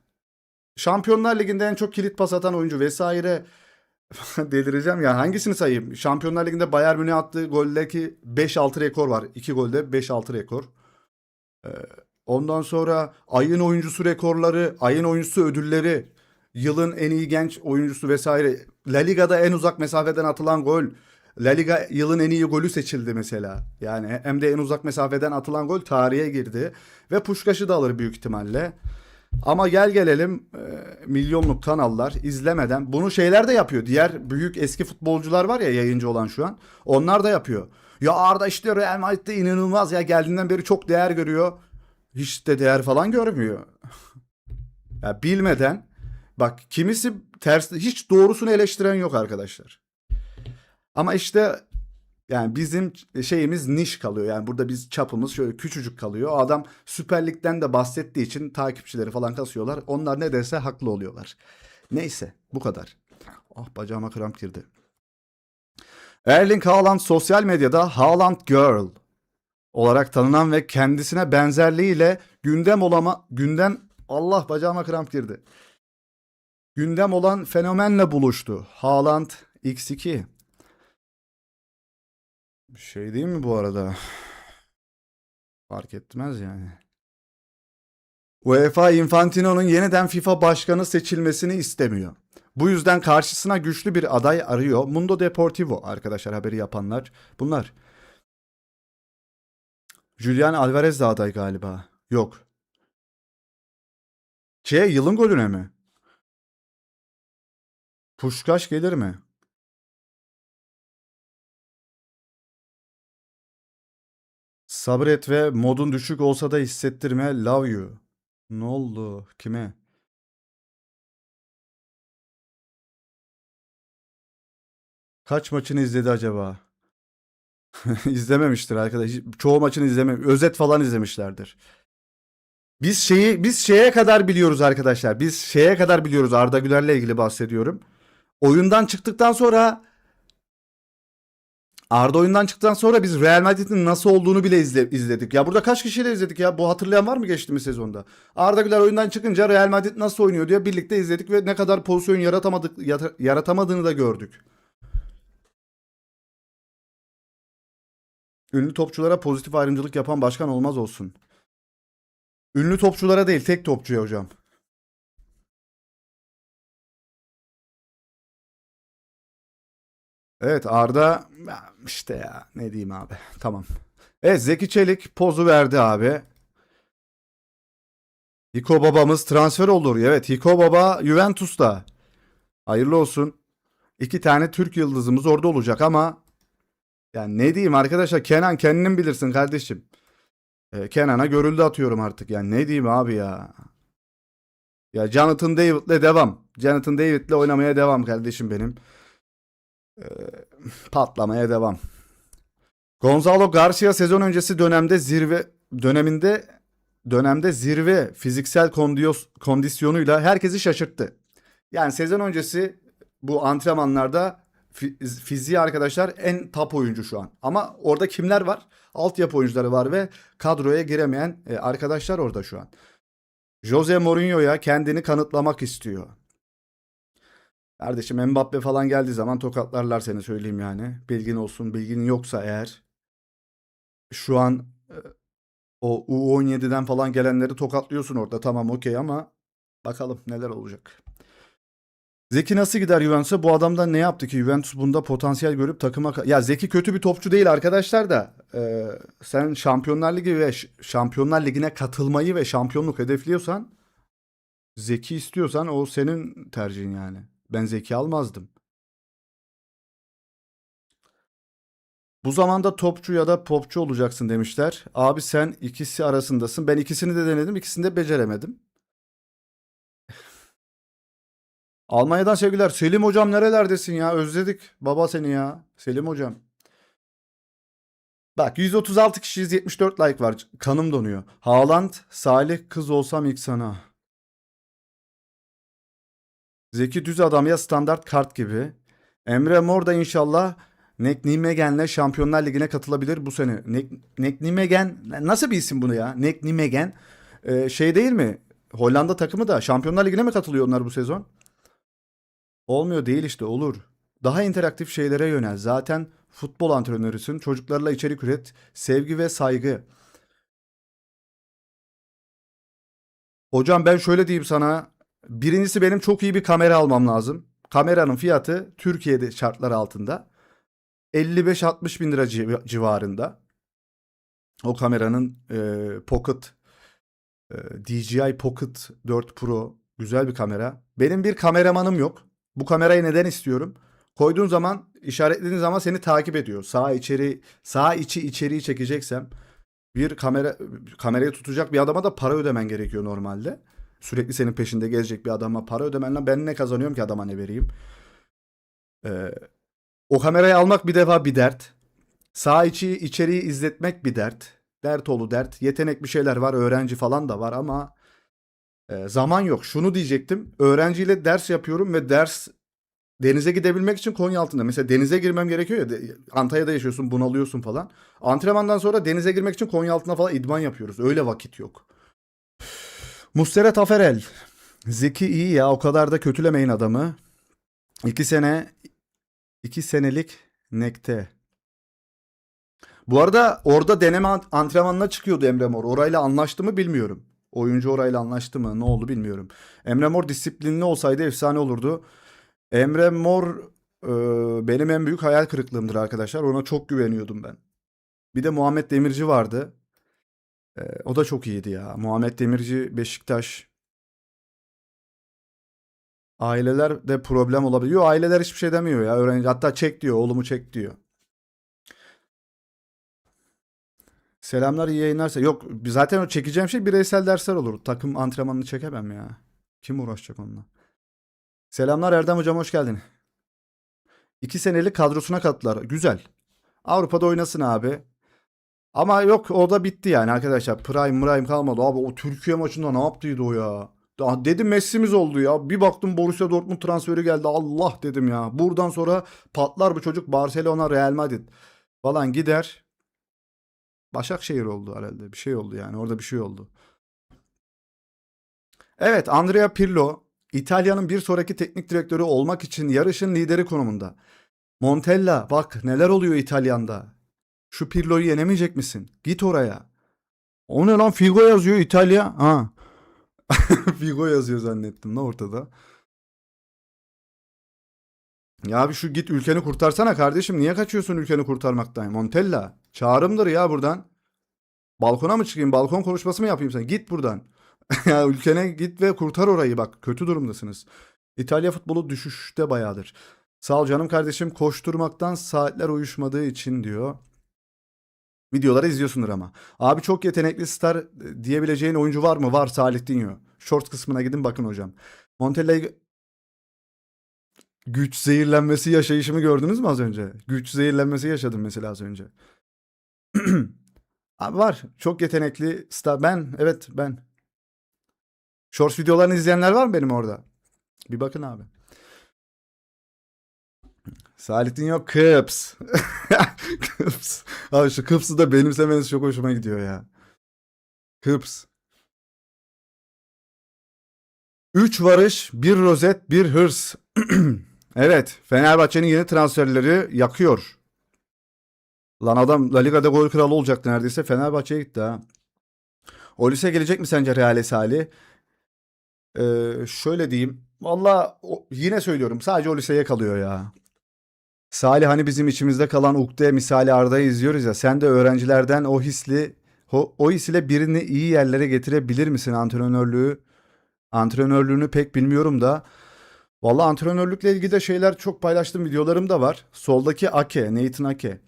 Şampiyonlar Ligi'nde en çok kilit pas atan oyuncu vesaire. Delireceğim ya. Hangisini sayayım? Şampiyonlar Ligi'nde Bayern Münih attığı goldeki 5-6 rekor var. 2 golde 5-6 rekor. Ee, Ondan sonra ayın oyuncusu rekorları, ayın oyuncusu ödülleri, yılın en iyi genç oyuncusu vesaire. La Liga'da en uzak mesafeden atılan gol. La Liga yılın en iyi golü seçildi mesela. Yani hem de en uzak mesafeden atılan gol tarihe girdi. Ve Puşkaş'ı da alır büyük ihtimalle. Ama gel gelelim milyonluk kanallar izlemeden bunu şeyler de yapıyor. Diğer büyük eski futbolcular var ya yayıncı olan şu an. Onlar da yapıyor. Ya Arda işte Real Madrid'de inanılmaz ya geldiğinden beri çok değer görüyor. Hiç de değer falan görmüyor. Ya bilmeden bak kimisi ters hiç doğrusunu eleştiren yok arkadaşlar. Ama işte yani bizim şeyimiz niş kalıyor. Yani burada biz çapımız şöyle küçücük kalıyor. O adam Süper Lig'den de bahsettiği için takipçileri falan kasıyorlar. Onlar ne derse haklı oluyorlar. Neyse bu kadar. Ah bacağıma kramp girdi. Erling Haaland sosyal medyada Haaland Girl olarak tanınan ve kendisine benzerliğiyle gündem Allah bacağıma kramp girdi. Gündem olan fenomenle buluştu. Haaland X2. Şey değil mi bu arada? Fark etmez yani. UEFA Infantino'nun yeniden FIFA başkanı seçilmesini istemiyor. Bu yüzden karşısına güçlü bir aday arıyor. Mundo Deportivo arkadaşlar haberi yapanlar. Bunlar. Julian Alvarez de aday galiba. Yok. Yılın golüne mi? Puşkaş gelir mi? Sabret ve modun düşük olsa da hissettirme. Love you. Ne oldu? Kime? Kaç maçını izledi acaba? İzlememiştir arkadaş. Çoğu maçını izlememiş. Özet falan izlemişlerdir. Biz şeye kadar biliyoruz arkadaşlar. Biz şeye kadar biliyoruz Arda Güler'le ilgili bahsediyorum. Oyundan çıktıktan sonra Arda oyundan çıktıktan sonra biz Real Madrid'in nasıl olduğunu bile izledik. Ya burada kaç kişiyle izledik ya? Bu hatırlayan var mı geçtiğimiz sezonda? Arda Güler oyundan çıkınca Real Madrid nasıl oynuyor diye birlikte izledik ve ne kadar pozisyon yaratamadığını da gördük. Ünlü topçulara pozitif ayrımcılık yapan başkan olmaz olsun. Ünlü topçulara değil, tek topçuya hocam. Evet Arda işte ya ne diyeyim abi. Tamam. Evet Zeki Çelik pozu verdi abi. Hiko babamız transfer olur. Evet Hiko baba Juventus'ta. Hayırlı olsun. İki tane Türk yıldızımız orada olacak ama yani ne diyeyim arkadaşlar Kenan kendin bilirsin kardeşim. Kenan'a görüldü atıyorum artık. Yani ne diyeyim abi ya. Ya Jonathan David'le devam. Jonathan David'le oynamaya devam kardeşim benim. Ee, Patlamaya devam. Gonzalo Garcia sezon öncesi dönemde zirve fiziksel kondisyonuyla herkesi şaşırttı. Yani sezon öncesi bu antrenmanlarda fiziği arkadaşlar en top oyuncu şu an. Ama orada kimler var? Altyapı oyuncuları var ve kadroya giremeyen arkadaşlar orada şu an. Jose Mourinho'ya kendini kanıtlamak istiyor. Kardeşim Mbappe falan geldiği zaman tokatlarlar seni söyleyeyim yani. Bilgin olsun. Bilgin yoksa eğer şu an o U17'den falan gelenleri tokatlıyorsun orada. Tamam okey ama bakalım neler olacak. Zeki nasıl gider Juventus'a? Bu adamdan ne yaptı ki? Juventus bunda potansiyel görüp takıma... Ya Zeki kötü bir topçu değil arkadaşlar da. Sen Şampiyonlar Ligi ve Şampiyonlar Ligi'ne katılmayı ve şampiyonluk hedefliyorsan Zeki istiyorsan o senin tercihin yani. Ben Zeki almazdım. Bu zamanda topçu ya da popçu olacaksın demişler. Abi sen ikisi arasındasın. Ben ikisini de denedim. İkisini de beceremedim. Almanya'dan sevgiler. Selim hocam nerelerdesin ya? Özledik baba seni ya. Selim hocam. Bak 136 kişiyiz 74 like var. Kanım donuyor. Haaland, Salih kız olsam ilk sana. Zeki düz adam ya standart kart gibi. Emre Mor da inşallah Nek Nimegen'le Şampiyonlar Ligi'ne katılabilir bu sene. Nek Nimegen nasıl bir isim bunu ya? Nek Nimegen şey değil mi? Hollanda takımı da Şampiyonlar Ligi'ne mi katılıyor onlar bu sezon? Olmuyor değil işte olur. Daha interaktif şeylere yönel. Zaten futbol antrenörüsün. Çocuklarla içerik üret. Sevgi ve saygı. Hocam ben şöyle diyeyim sana. Birincisi benim çok iyi bir kamera almam lazım. Kameranın fiyatı Türkiye'de şartlar altında 55-60 bin lira civarında. O kameranın Pocket DJI Pocket 4 Pro güzel bir kamera. Benim bir kameramanım yok. Bu kamerayı neden istiyorum? Koyduğun zaman, işaretlediğin zaman seni takip ediyor. Sağ içi içeriği çekeceksem bir kamerayı tutacak bir adama da para ödemen gerekiyor normalde. Sürekli senin peşinde gezecek bir adama para ödemenle ben ne kazanıyorum ki adama ne vereyim? Ee, O kamerayı almak bir defa bir dert. Sağ içi içeriği izletmek bir dert. Dert oğlu dert. Yetenek bir şeyler var. Öğrenci falan da var ama zaman yok. Şunu diyecektim. Öğrenciyle ders yapıyorum ve denize gidebilmek için Konyaaltı'nda. Mesela denize girmem gerekiyor ya. Antalya'da yaşıyorsun, bunalıyorsun falan. Antrenmandan sonra denize girmek için Konyaaltı'nda falan idman yapıyoruz. Öyle vakit yok. Muslera Taferel. Zeki iyi ya. O kadar da kötülemeyin adamı. 2 sene, 2 senelik nekte. Bu arada orada deneme antrenmanına çıkıyordu Emre Mor. Orayla anlaştı mı bilmiyorum. Oyuncu orayla anlaştı mı? Ne oldu bilmiyorum. Emre Mor disiplinli olsaydı efsane olurdu. Emre Mor benim en büyük hayal kırıklığımdır arkadaşlar. Ona çok güveniyordum ben. Bir de Muhammed Demirci vardı. O da çok iyiydi ya. Muhammed Demirci, Beşiktaş. Aileler de problem olabiliyor. Aileler hiçbir şey demiyor ya. Öğrenci hatta çek diyor. Oğlumu çek diyor. Selamlar iyi yayınlarsa. Yok zaten o çekeceğim şey bireysel dersler olur. Takım antrenmanını çekemem ya. Kim uğraşacak onunla? Selamlar Erdem hocam hoş geldin. 2 senelik kadrosuna kattılar. Güzel. Avrupa'da oynasın abi. Ama yok o da bitti yani arkadaşlar. Prime kalmadı. Abi o Türkiye maçında ne yaptıydı o ya? Dedim Messi'miz oldu ya. Bir baktım Borussia Dortmund transferi geldi. Allah dedim ya. Buradan sonra patlar bu çocuk Barcelona, Real Madrid falan gider. Başakşehir oldu herhalde. Bir şey oldu yani. Orada bir şey oldu. Evet, Andrea Pirlo İtalya'nın bir sonraki teknik direktörü olmak için yarışın lideri konumunda. Montella bak neler oluyor İtalyan'da. Şu Pirlo'yu yenemeyecek misin? Git oraya. O ne lan Figo yazıyor İtalya. Ha. Figo yazıyor zannettim ne ortada. Ya abi şu git ülkeni kurtarsana kardeşim. Niye kaçıyorsun ülkeni kurtarmaktan? Montella. Çağrımdır ya buradan. Balkona mı çıkayım? Balkon konuşması mı yapayım sen? Git buradan. Ya ülkene git ve kurtar orayı bak. Kötü durumdasınız. İtalya futbolu düşüşte bayağıdır. Sağ ol canım kardeşim. Koşturmaktan saatler uyuşmadığı için diyor. Videoları izliyorsundur ama. Abi çok yetenekli star diyebileceğin oyuncu var mı? Var Salih Dinho. Short kısmına gidin bakın hocam. Montella'yı güç zehirlenmesi yaşayışımı gördünüz mü az önce? Güç zehirlenmesi yaşadım mesela az önce. Abi var. Çok yetenekli star. Evet ben. Shorts videolarını izleyenler var mı benim orada? Bir bakın abi. Salih'in yok Kıps. Kıps. Abi şu Kıps'ı da benimsemeniz çok hoşuma gidiyor ya. Kıps. 3 varış, bir rozet, bir hırs. Evet, Fenerbahçe'nin yeni transferleri yakıyor. Lan adam La Liga'da gol kralı olacaktı neredeyse. Fenerbahçe'ye gitti ha. Olise gelecek mi sence Real Salih? Şöyle diyeyim. Valla yine söylüyorum. Sadece Olise'ye kalıyor ya. Salih hani bizim içimizde kalan ukde misali Arda'yı izliyoruz ya. Sen de öğrencilerden o his ile birini iyi yerlere getirebilir misin antrenörlüğünü pek bilmiyorum da. Valla antrenörlükle ilgili de şeyler çok paylaştığım videolarım da var. Soldaki Nathan Ake.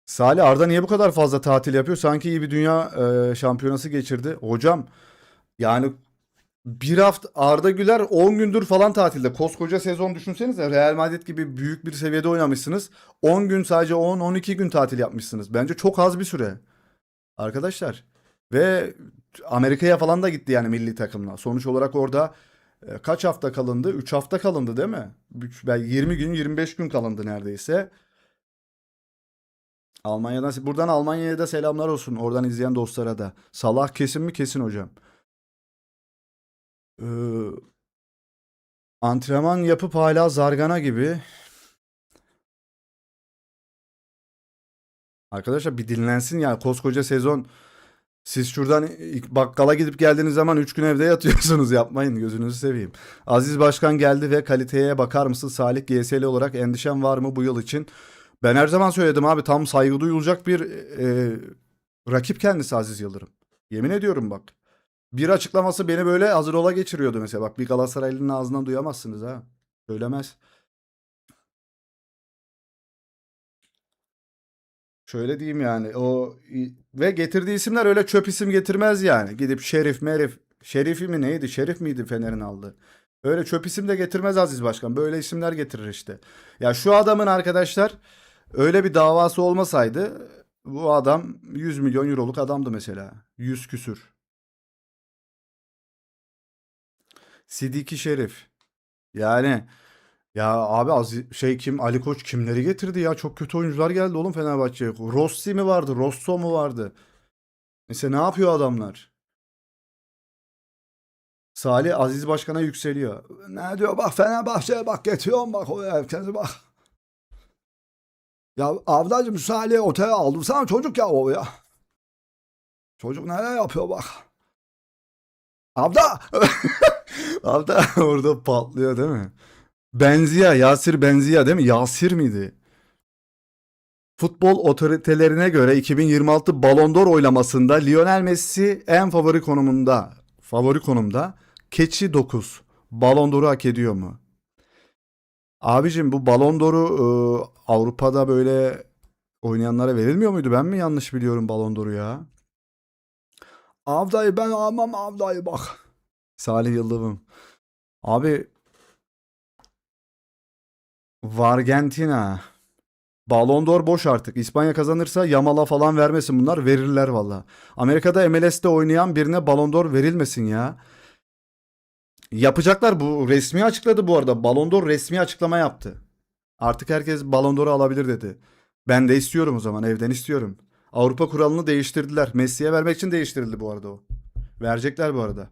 Salih Arda niye bu kadar fazla tatil yapıyor? Sanki iyi bir dünya şampiyonası geçirdi. Hocam yani bir hafta Arda Güler 10 gündür falan tatilde. Koskoca sezon düşünsenize Real Madrid gibi büyük bir seviyede oynamışsınız. 10 gün sadece 10-12 gün tatil yapmışsınız. Bence çok az bir süre. Arkadaşlar Ve Amerika'ya falan da gitti yani milli takımla. Sonuç olarak orada kaç hafta kalındı? 3 hafta kalındı değil mi? Belki 20 gün 25 gün kalındı neredeyse. Buradan Almanya'ya da selamlar olsun. Oradan izleyen dostlara da. Salah kesin mi? Kesin hocam. Ee, Antrenman yapıp hala zargana gibi. Arkadaşlar bir dinlensin ya. Koskoca sezon. Siz şuradan bakkala gidip geldiğiniz zaman 3 gün evde yatıyorsunuz. Yapmayın, gözünüzü seveyim. Aziz Başkan geldi ve kaliteye bakar mısın? Salih GSL olarak endişen var mı bu yıl için? Ben her zaman söyledim abi, tam saygı duyulacak bir rakip kendisi Aziz Yıldırım. Yemin ediyorum bak. Bir açıklaması beni böyle hazır ola geçiriyordu mesela. Bak, bir Galatasaraylı'nın ağzından duyamazsınız ha. Söylemez. Şöyle diyeyim yani, ve getirdiği isimler öyle çöp isim getirmez yani. Gidip Şerif Merif, Şerifi mi neydi? Şerif miydi Fener'in aldı? Öyle çöp isim de getirmez Aziz Başkan. Böyle isimler getirir işte. Ya şu adamın arkadaşlar öyle bir davası olmasaydı bu adam 100 milyon euroluk adamdı mesela. 100 küsür. Sidiki Şerif. Yani ya abi, kim, Ali Koç kimleri getirdi ya? Çok kötü oyuncular geldi oğlum Fenerbahçe'ye. Rossi mi vardı? Rosso mu vardı? Mesela ne yapıyor adamlar? Salih Aziz Başkan'a yükseliyor. Ne diyor, bak Fenerbahçe'ye bak, getiriyorum bak o herkesi bak. Ya Avdacım, Salih'i otele aldım sana, çocuk ya o ya. Çocuk neler yapıyor bak. Avda! Avda orada patlıyor değil mi? Benzia, Yasir Benzia değil mi? Yasir miydi? Futbol otoritelerine göre 2026 Ballon d'Or oylamasında Lionel Messi en favori konumda. Keçi 9. Ballon d'Or'u hak ediyor mu? Abicim, bu Ballon d'Or'u Avrupa'da böyle oynayanlara verilmiyor muydu? Ben mi yanlış biliyorum Ballon d'Or'u ya? Avdayı ben almam, Avdayı bak. Salih Yıldırım. Abi, Vargentina. Ballon d'Or boş artık. İspanya kazanırsa Yamal'a falan vermesin bunlar. Verirler valla. Amerika'da MLS'te oynayan birine Ballon d'Or verilmesin ya. Yapacaklar, bu resmi açıkladı bu arada. Ballon d'Or resmi açıklama yaptı. Artık herkes Ballon d'Or'u alabilir dedi. Ben de istiyorum o zaman, evden istiyorum. Avrupa kuralını değiştirdiler. Messi'ye vermek için değiştirildi bu arada o. Verecekler bu arada.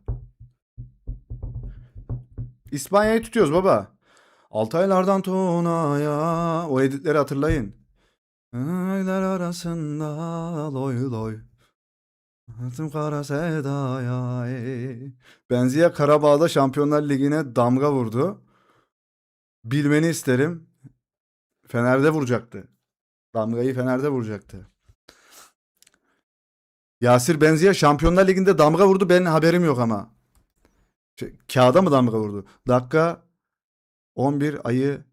İspanya'yı tutuyoruz baba. Altaylardan Tuna'ya. O editleri hatırlayın. Aylar arasında loy loy. Tüm kara sevdaya. Benzia Karabağ'da Şampiyonlar Ligi'ne damga vurdu. Bilmeni isterim. Fener'de vuracaktı. Damgayı Fener'de vuracaktı. Yasir Benzia Şampiyonlar Ligi'nde damga vurdu. Benim haberim yok ama. Kağıda mı damga vurdu? Dakika 11 ayı.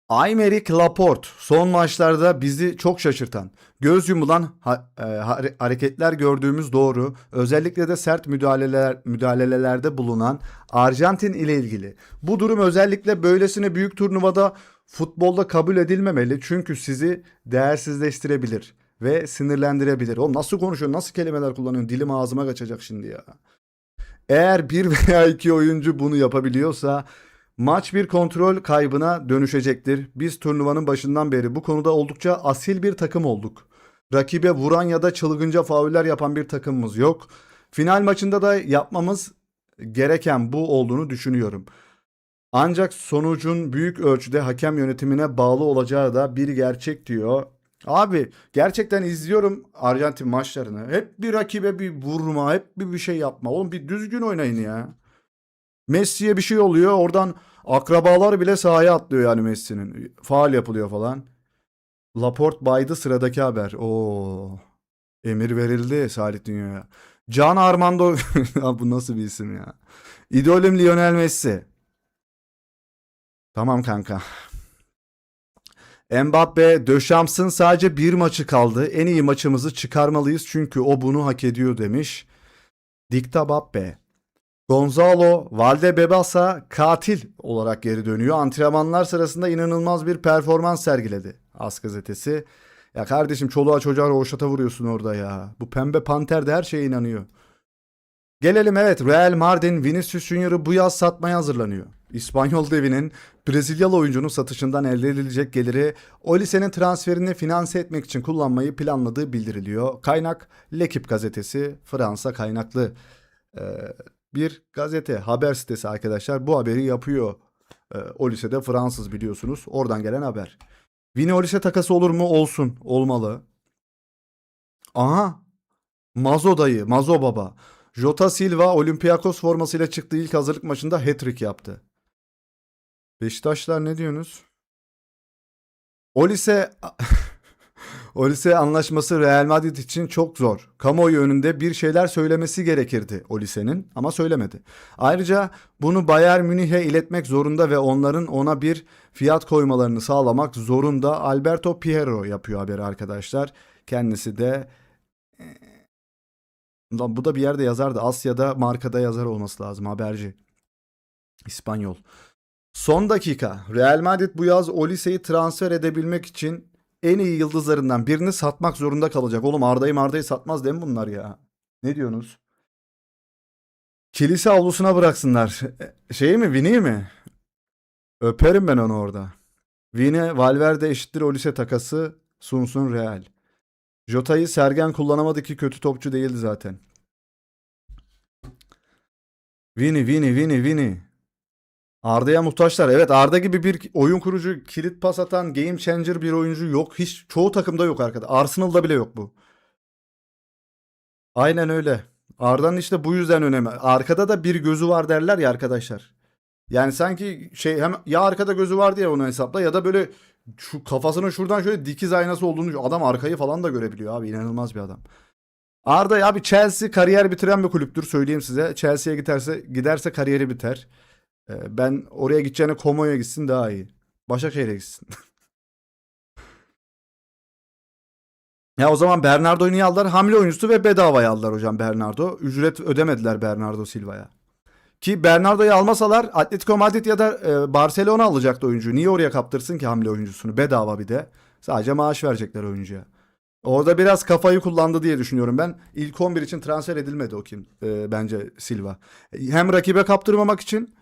Aymeric Laporte son maçlarda bizi çok şaşırtan, göz yumulan hareketler gördüğümüz doğru. Özellikle de sert müdahalelerde bulunan Arjantin ile ilgili. Bu durum özellikle böylesine büyük turnuvada futbolda kabul edilmemeli. Çünkü sizi değersizleştirebilir ve sinirlendirebilir. Oğlum nasıl konuşuyorsun? Nasıl kelimeler kullanıyorsun? Dilim ağzıma kaçacak şimdi ya. Eğer bir veya iki oyuncu bunu yapabiliyorsa maç bir kontrol kaybına dönüşecektir. Biz turnuvanın başından beri bu konuda oldukça asil bir takım olduk. Rakibe vuran ya da çılgınca fauller yapan bir takımımız yok. Final maçında da yapmamız gereken bu olduğunu düşünüyorum. Ancak sonucun büyük ölçüde hakem yönetimine bağlı olacağı da bir gerçek diyor. Abi gerçekten izliyorum Arjantin maçlarını. Hep bir rakibe bir vurma, hep bir şey yapma. Oğlum bir düzgün oynayın ya. Messi'ye bir şey oluyor. Oradan akrabalar bile sahaya atlıyor yani Messi'nin. Faul yapılıyor falan. Laporte baydı, sıradaki haber. Oo. Emir verildi Salih Dünya'ya. Can Armando. Bu nasıl bir isim ya? İdolüm Lionel Messi. Tamam kanka. Mbappe, Döşams'ın sadece bir maçı kaldı. En iyi maçımızı çıkarmalıyız çünkü o bunu hak ediyor demiş. Dikta Bappe. Gonzalo Valdebebasa katil olarak geri dönüyor. Antrenmanlar sırasında inanılmaz bir performans sergiledi. As gazetesi. Ya kardeşim çoluğa çocuğa roşata vuruyorsun orada ya. Bu pembe panter de her şeye inanıyor. Gelelim evet, Real Madrid Vinicius Junior'ı bu yaz satmaya hazırlanıyor. İspanyol devinin Brezilyalı oyuncunun satışından elde edilecek geliri Olise'nin transferini finanse etmek için kullanmayı planladığı bildiriliyor. Kaynak L'Equipe gazetesi, Fransa kaynaklı bir gazete, haber sitesi arkadaşlar. Bu haberi yapıyor. Olise de Fransız biliyorsunuz. Oradan gelen haber. Vini Olise takası olur mu? Olsun. Olmalı. Aha. Mazo dayı, Mazo baba. Jota Silva Olympiakos formasıyla çıktığı ilk hazırlık maçında hat-trick yaptı. Beşiktaşlar ne diyorsunuz? Olise Olise anlaşması Real Madrid için çok zor. Kamuoyu önünde bir şeyler söylemesi gerekirdi Olise'nin ama söylemedi. Ayrıca bunu Bayern Münih'e iletmek zorunda ve onların ona bir fiyat koymalarını sağlamak zorunda. Alberto Piero yapıyor haberi arkadaşlar. Kendisi de bu da bir yerde yazardı. Asya'da markada yazar olması lazım, haberci. İspanyol. Son dakika. Real Madrid bu yaz Olise'yi transfer edebilmek için en iyi yıldızlarından birini satmak zorunda kalacak. Oğlum Arda'yı satmaz değil mi bunlar ya? Ne diyorsunuz? Kilise avlusuna bıraksınlar. Şey mi, Vini mi? Öperim ben onu orada. Vini Valverde eşittir Olise takası sunsun Real. Jota'yı Sergen kullanamadı ki kötü topçu değildi zaten. Vini. Arda'ya muhtaçlar. Evet, Arda gibi bir oyun kurucu, kilit pas atan, game changer bir oyuncu yok. Hiç çoğu takımda yok arkadaşlar. Arsenal'da bile yok bu. Aynen öyle. Arda'nın işte bu yüzden önemi. Arkada da bir gözü var derler ya arkadaşlar. Yani sanki şey, hem ya arkada gözü var diye onu hesapla ya da böyle şu kafasının şuradan şöyle dikiz aynası olduğunu, adam arkayı falan da görebiliyor abi, inanılmaz bir adam. Arda ya, bir Chelsea kariyer bitiren bir kulüptür söyleyeyim size. Chelsea'ye giderse kariyeri biter. Ben oraya gideceğine Como'ya gitsin daha iyi. Başakşehir'e gitsin. Ya o zaman Bernardo'yu niye aldılar? Hamle oyuncusu ve bedavaya aldılar hocam Bernardo. Ücret ödemediler Bernardo Silva'ya. Ki Bernardo'yu almasalar Atletico Madrid ya da Barcelona alacaktı oyuncuyu. Niye oraya kaptırsın ki hamle oyuncusunu? Bedava bir de. Sadece maaş verecekler oyuncuya. Orada biraz kafayı kullandı diye düşünüyorum ben. İlk 11 için transfer edilmedi o kim? Bence Silva. Hem rakibe kaptırmamak için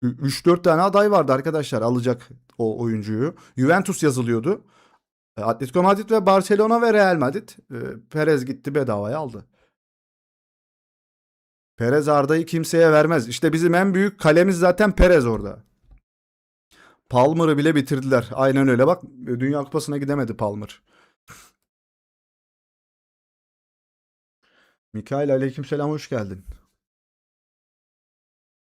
3-4 tane aday vardı arkadaşlar alacak o oyuncuyu. Juventus yazılıyordu. Atletico Madrid ve Barcelona ve Real Madrid. Perez gitti bedavaya aldı. Perez Arda'yı kimseye vermez. İşte bizim en büyük kalemiz zaten Perez orada. Palmer'ı bile bitirdiler. Aynen öyle, bak Dünya Kupası'na gidemedi Palmer. Mikail aleykümselam, hoş geldin.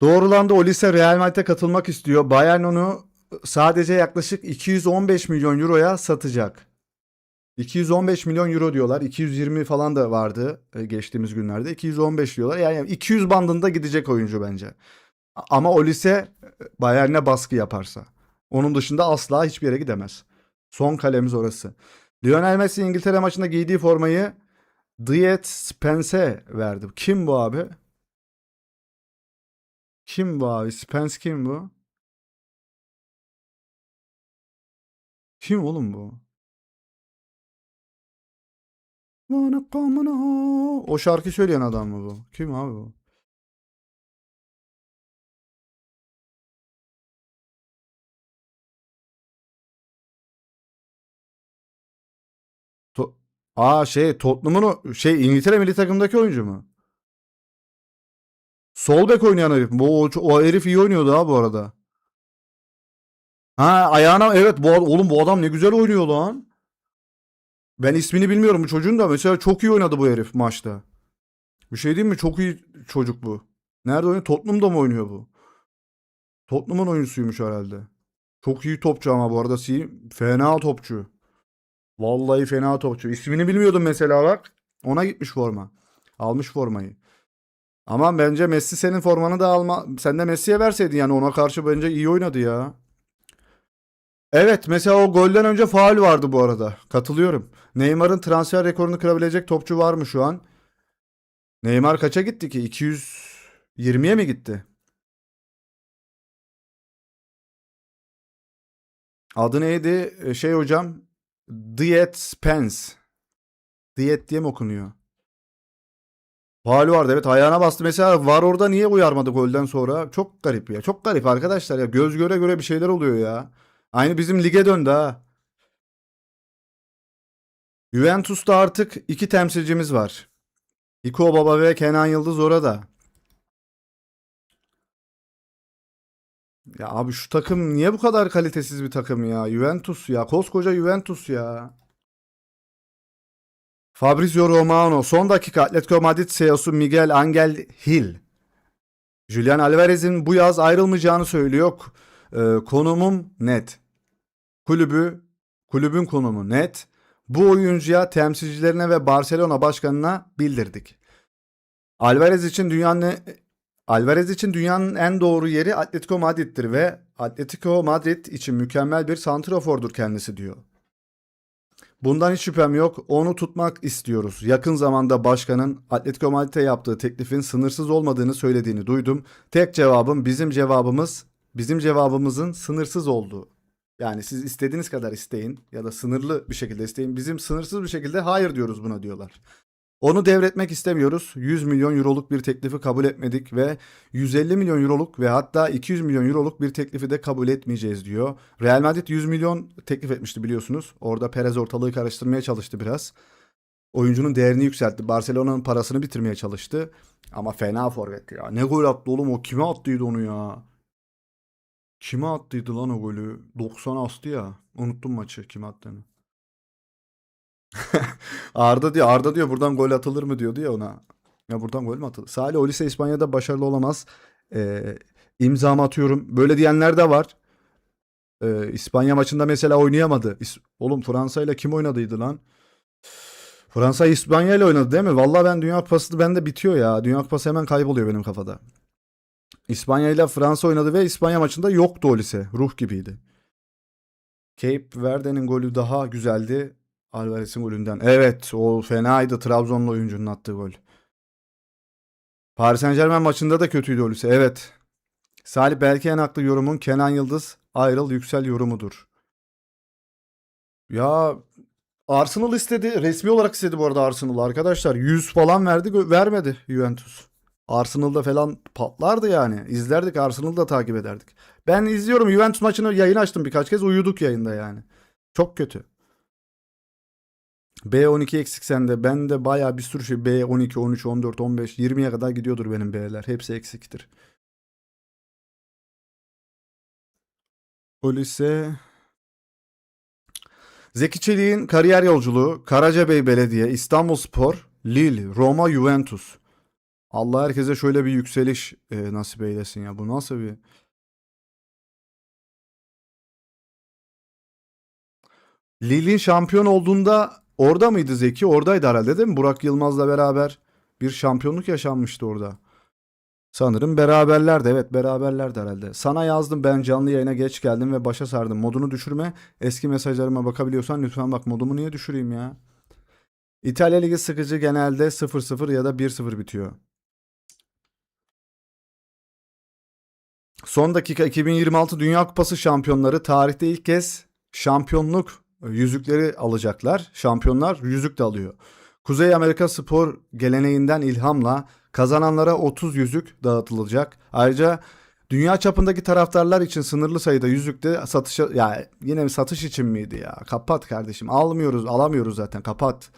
Doğrulandı, Olise Real Madrid'e katılmak istiyor. Bayern onu sadece yaklaşık 215 milyon euroya satacak. 215 milyon euro diyorlar. 220 falan da vardı geçtiğimiz günlerde. 215 diyorlar. Yani 200 bandında gidecek oyuncu bence. Ama Olise Bayern'e baskı yaparsa. Onun dışında asla hiçbir yere gidemez. Son kalemiz orası. Lionel Messi İngiltere maçında giydiği formayı Diet Spence'e verdi. Kim bu abi? Kim bu abi? Spence kim bu? Kim oğlum bu? O şarkı söyleyen adam mı bu? Kim abi bu? To Tottenham'ın İngiltere milli takımdaki oyuncu mu? Sol bek oynayan herif. O herif iyi oynuyordu ha bu arada. Ha, ayağına evet, oğlum bu adam ne güzel oynuyor lan. Ben ismini bilmiyorum bu çocuğun da, mesela çok iyi oynadı bu herif maçta. Bir şey diyeyim mi? Çok iyi çocuk bu. Nerede oynuyor? Tottenham'da mı oynuyor bu? Tottenham'ın oyuncusuymuş herhalde. Çok iyi topçu ama bu arada fena topçu. Vallahi fena topçu. İsmini bilmiyordum mesela bak. Ona gitmiş forma. Almış formayı. Ama bence Messi senin formanı da alma. Sen de Messi'ye verseydin, yani ona karşı bence iyi oynadı ya. Evet, mesela o golden önce faul vardı bu arada. Katılıyorum. Neymar'ın transfer rekorunu kırabilecek topçu var mı şu an? Neymar kaça gitti ki? 220'ye mi gitti? Adı neydi? Şey hocam. Diet Spence. Diyet diye mi okunuyor? Faul vardı, evet, ayağına bastı. Mesela var orada, niye uyarmadı golden sonra? Çok garip ya. Çok garip arkadaşlar ya. Göz göre göre bir şeyler oluyor ya. Aynı bizim lige döndü ha. Juventus'ta artık iki temsilcimiz var. Iko Baba ve Kenan Yıldız orada. Ya abi şu takım niye bu kadar kalitesiz bir takım ya? Juventus ya. Koskoca Juventus ya. Fabrizio Romano. Son dakika Atletico Madrid CEO'su Miguel Angel Gil. Julian Alvarez'in bu yaz ayrılmayacağını söylüyor. Konumum net. Kulübün konumu net. Bu oyuncuya, temsilcilerine ve Barcelona başkanına bildirdik. Alvarez için dünyanın Alvarez için dünyanın en doğru yeri Atletico Madrid'dir ve Atletico Madrid için mükemmel bir santrafordur kendisi diyor. Bundan hiç şüphem yok. Onu tutmak istiyoruz. Yakın zamanda başkanın Atletico Madrid'e yaptığı teklifin sınırsız olmadığını söylediğini duydum. Tek cevabım bizim cevabımızın sınırsız olduğu. Yani siz istediğiniz kadar isteyin ya da sınırlı bir şekilde isteyin. Bizim sınırsız bir şekilde hayır diyoruz buna diyorlar. Onu devretmek istemiyoruz. 100 milyon euroluk bir teklifi kabul etmedik ve 150 milyon euroluk ve hatta 200 milyon euroluk bir teklifi de kabul etmeyeceğiz diyor. Real Madrid 100 milyon teklif etmişti biliyorsunuz. Orada Perez ortalığı karıştırmaya çalıştı biraz. Oyuncunun değerini yükseltti. Barcelona'nın parasını bitirmeye çalıştı. Ama fena forvet ya. Ne gol attı oğlum, o kime attıydı onu ya? Kime attıydı lan o golü? 90 astı ya. Unuttum maçı kime attığını. Arda diyor buradan gol atılır mı diyordu ya ona. Ya buradan gol mü atılır? Salih Olise İspanya'da başarılı olamaz. Ee, imzamı atıyorum. Böyle diyenler de var. İspanya maçında mesela oynayamadı. Oğlum Fransa ile kim oynadıydı lan? Fransa İspanya ile oynadı değil mi? Vallahi ben Dünya Kupası bende bitiyor ya. Dünya Kupası hemen kayboluyor benim kafada. İspanya ile Fransa oynadı ve İspanya maçında yoktu Olise. Ruh gibiydi. Cape Verde'nin golü daha güzeldi Alvarez'in golünden. Evet, o fenaydı, Trabzonlu oyuncunun attığı gol. Paris Saint-Germain maçında da kötüydü Olise. Evet. Salih, belki en haklı yorumun Kenan Yıldız ayrıl yüksel yorumudur. Ya Arsenal istedi. Resmi olarak istedi bu arada Arsenal. Arkadaşlar 100 falan verdi, vermedi Juventus. Arsenal'da falan patlardı yani. İzlerdik, Arsenal'ı da takip ederdik. Ben izliyorum Juventus maçını, yayın açtım birkaç kez, uyuduk yayında yani. Çok kötü. B12 eksik sende. Ben de bayağı bir sürü şey. B12, 13, 14, 15, 20'ye kadar gidiyordur benim B'ler. Hepsi eksiktir. Polise. Zeki Çelik'in kariyer yolculuğu. Karacabey Belediye, İstanbulspor, Lille, Roma, Juventus. Allah herkese şöyle bir yükseliş nasip eylesin ya. Bu nasıl bir... Lille'in şampiyon olduğunda orada mıydı Zeki? Oradaydı herhalde değil mi? Burak Yılmaz'la beraber bir şampiyonluk yaşanmıştı orada. Sanırım beraberlerdi. Evet, beraberlerdi herhalde. Sana yazdım, ben canlı yayına geç geldim ve başa sardım. Modunu düşürme. Eski mesajlarıma bakabiliyorsan lütfen bak, modumu niye düşüreyim ya? İtalya Ligi sıkıcı, genelde 0-0 ya da 1-0 bitiyor. Son dakika 2026 Dünya Kupası şampiyonları tarihte ilk kez şampiyonluk yüzükleri alacaklar. Şampiyonlar yüzük de alıyor. Kuzey Amerika spor geleneğinden ilhamla kazananlara 30 yüzük dağıtılacak. Ayrıca dünya çapındaki taraftarlar için sınırlı sayıda yüzük de satışa, ya yine satış için miydi ya? Kapat kardeşim. Alamıyoruz zaten. Kapat.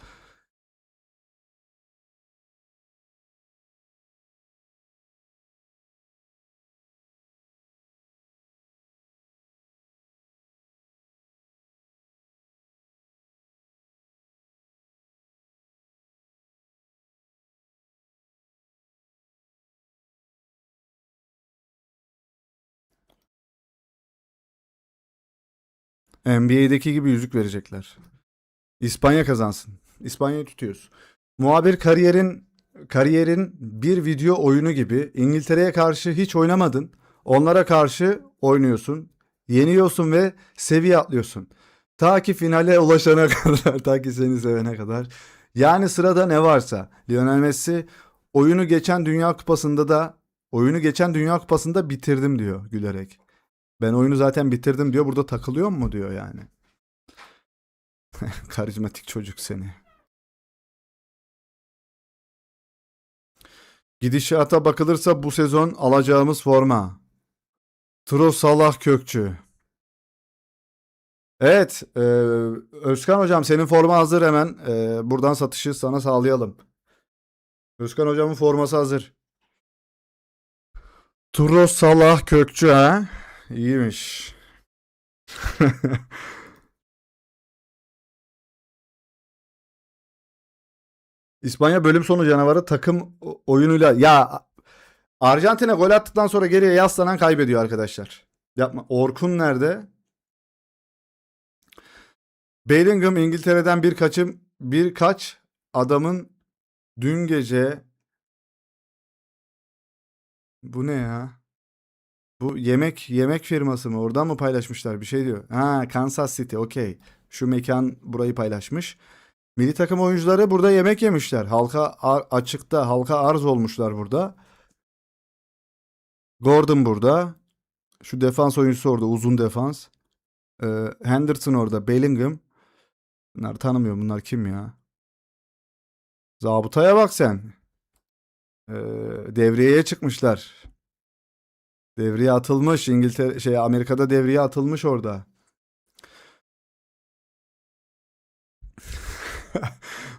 NBA'deki gibi yüzük verecekler. İspanya kazansın. İspanya'yı tutuyoruz. Muhabir kariyerin bir video oyunu gibi. İngiltere'ye karşı hiç oynamadın. Onlara karşı oynuyorsun. Yeniyorsun ve seviye atlıyorsun. Ta ki finale ulaşana kadar, ta ki seni sevene kadar. Yani sırada ne varsa. Lionel Messi oyunu geçen Dünya Kupası'nda da oyunu geçen Dünya Kupası'nda bitirdim diyor gülerek. Ben oyunu zaten bitirdim diyor. Burada takılıyor mu diyor yani. Karizmatik çocuk seni. Gidişata bakılırsa bu sezon alacağımız forma. Salah Kökçü. Evet, Özkan hocam senin forma hazır hemen. Buradan satışı sana sağlayalım. Özkan hocamın forması hazır. Salah Kökçü ha? İyiymiş. İspanya bölüm sonu canavarı takım oyunuyla ya Arjantin'e gol attıktan sonra geriye yaslanan kaybediyor arkadaşlar. Yapma. Orkun nerede? Bellingham İngiltere'den birkaç adamın dün gece bu ne ya? Bu yemek firması mı? Oradan mı paylaşmışlar? Bir şey diyor. Ha, Kansas City. Okey. Şu mekan burayı paylaşmış. Milli takım oyuncuları burada yemek yemişler. Açıkta halka arz olmuşlar burada. Gordon burada. Şu defans oyuncusu orada. Uzun defans. Henderson orada. Bellingham. Bunlar tanımıyorum. Bunlar kim ya? Zabıtaya bak sen. Ee, Devriyeye çıkmışlar. Devriye atılmış. Amerika'da devriye atılmış orada.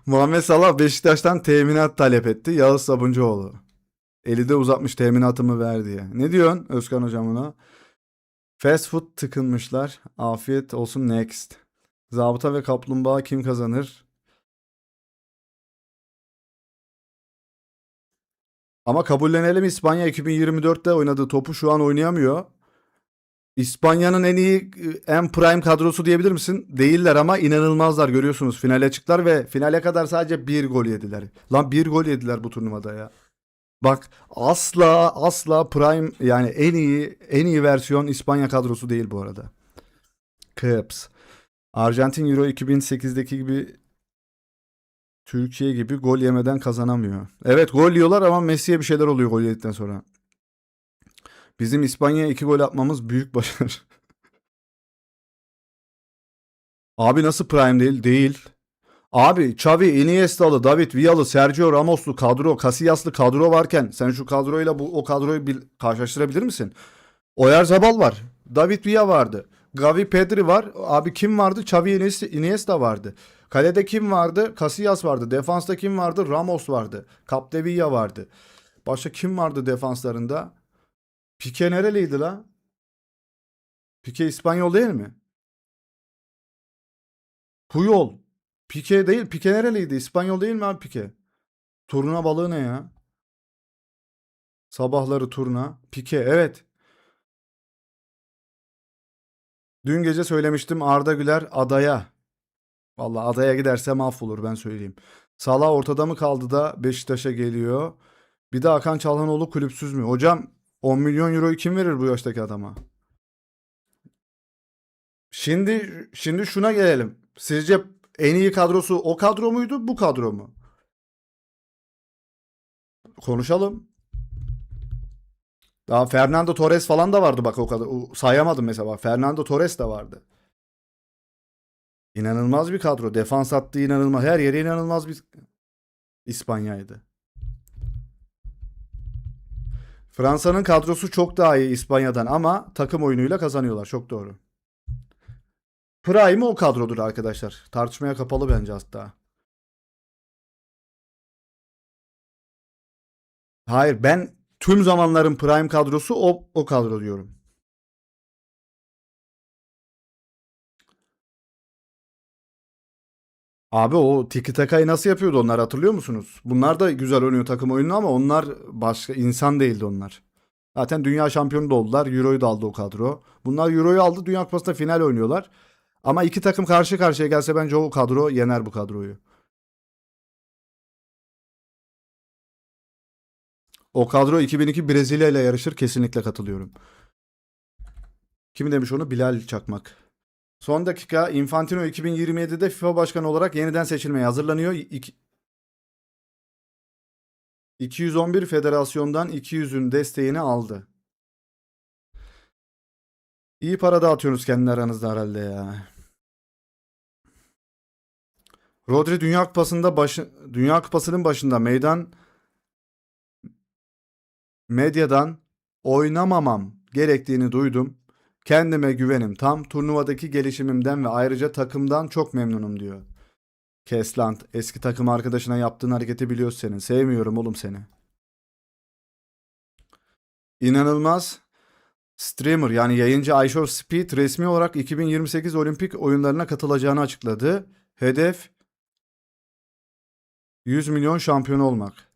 Muhammed Salah Beşiktaş'tan teminat talep etti. Yağız Sabuncuoğlu. Eli de uzatmış teminatımı ver diye. Ne diyorsun Özkan hocam ona? Fast food tıkınmışlar. Afiyet olsun next. Zabıta ve kaplumbağa kim kazanır? Ama kabullenelim İspanya 2024'te oynadığı topu şu an oynayamıyor. İspanya'nın en prime kadrosu diyebilir misin? Değiller ama inanılmazlar görüyorsunuz. Finale çıktılar ve finale kadar sadece bir gol yediler. Lan bir gol yediler bu turnuvada ya. Bak asla prime yani en iyi versiyon İspanya kadrosu değil bu arada. Kıps. Arjantin Euro 2008'deki gibi Türkiye gibi gol yemeden kazanamıyor. Evet gol yiyorlar ama Messi'ye bir şeyler oluyor gol yedikten sonra. Bizim İspanya'ya 2 gol atmamız büyük başarı. Abi nasıl prime değil? Değil. Abi Xavi, Iniesta'lı, David Villa'lı, Sergio Ramos'lu kadro, Casillas'lı kadro varken sen şu kadroyla o kadroyu karşılaştırabilir misin? Oyarzabal var. David Villa vardı. Gavi Pedri var. Abi kim vardı? Xavi Iniesta vardı. Kalede kim vardı? Casillas vardı. Defansta kim vardı? Ramos vardı. Capdevilla vardı. Başka kim vardı defanslarında? Pique nereliydi la? Pique İspanyol değil mi? Puyol. Pique değil. Pique nereliydi? İspanyol değil mi abi Pique? Turna balığı ne ya? Sabahları turna. Pique evet. Dün gece söylemiştim Arda Güler adaya. Vallahi adaya giderse mahvolur ben söyleyeyim. Salah ortada mı kaldı da Beşiktaş'a geliyor. Bir de Hakan Çalhanoğlu kulüpsüz mü? Hocam 10 milyon euroyu kim verir bu yaştaki adama? Şimdi şuna gelelim. Sizce en iyi kadrosu o kadro muydu, bu kadro mu? Konuşalım. Daha Fernando Torres falan da vardı bak o kadar. Sayamadım mesela bak. Fernando Torres de vardı. İnanılmaz bir kadro. Defans hattı inanılmaz. Her yeri inanılmaz bir İspanya'ydı. Fransa'nın kadrosu çok daha iyi İspanya'dan ama takım oyunuyla kazanıyorlar. Çok doğru. Prime o kadrodur arkadaşlar. Tartışmaya kapalı bence hatta. Hayır ben tüm zamanların prime kadrosu o kadro diyorum. Abi o tiki takayı nasıl yapıyordu onlar hatırlıyor musunuz? Bunlar da güzel oynuyor takım oyununu ama onlar başka insan değildi onlar. Zaten dünya şampiyonu da oldular. Euro'yu da aldı o kadro. Bunlar Euro'yu aldı. Dünya Kupası'nda final oynuyorlar. Ama iki takım karşı karşıya gelse bence o kadro yener bu kadroyu. O kadro 2002 Brezilya ile yarışır kesinlikle katılıyorum. Kim demiş onu? Bilal Çakmak. Son dakika Infantino 2027'de FIFA başkanı olarak yeniden seçilmeye hazırlanıyor. 211 federasyondan 200'ün desteğini aldı. İyi para dağıtıyorsunuz kendi aranızda herhalde ya. Rodri Dünya Kupası'nın başında medyadan oynamamam gerektiğini duydum. Kendime güvenim tam. Turnuvadaki gelişimimden ve ayrıca takımdan çok memnunum diyor. Keslant, eski takım arkadaşına yaptığın hareketi biliyorsun senin. Sevmiyorum oğlum seni. İnanılmaz. Streamer yani yayıncı iShow Speed resmi olarak 2028 olimpik oyunlarına katılacağını açıkladı. Hedef 100 milyon şampiyon olmak.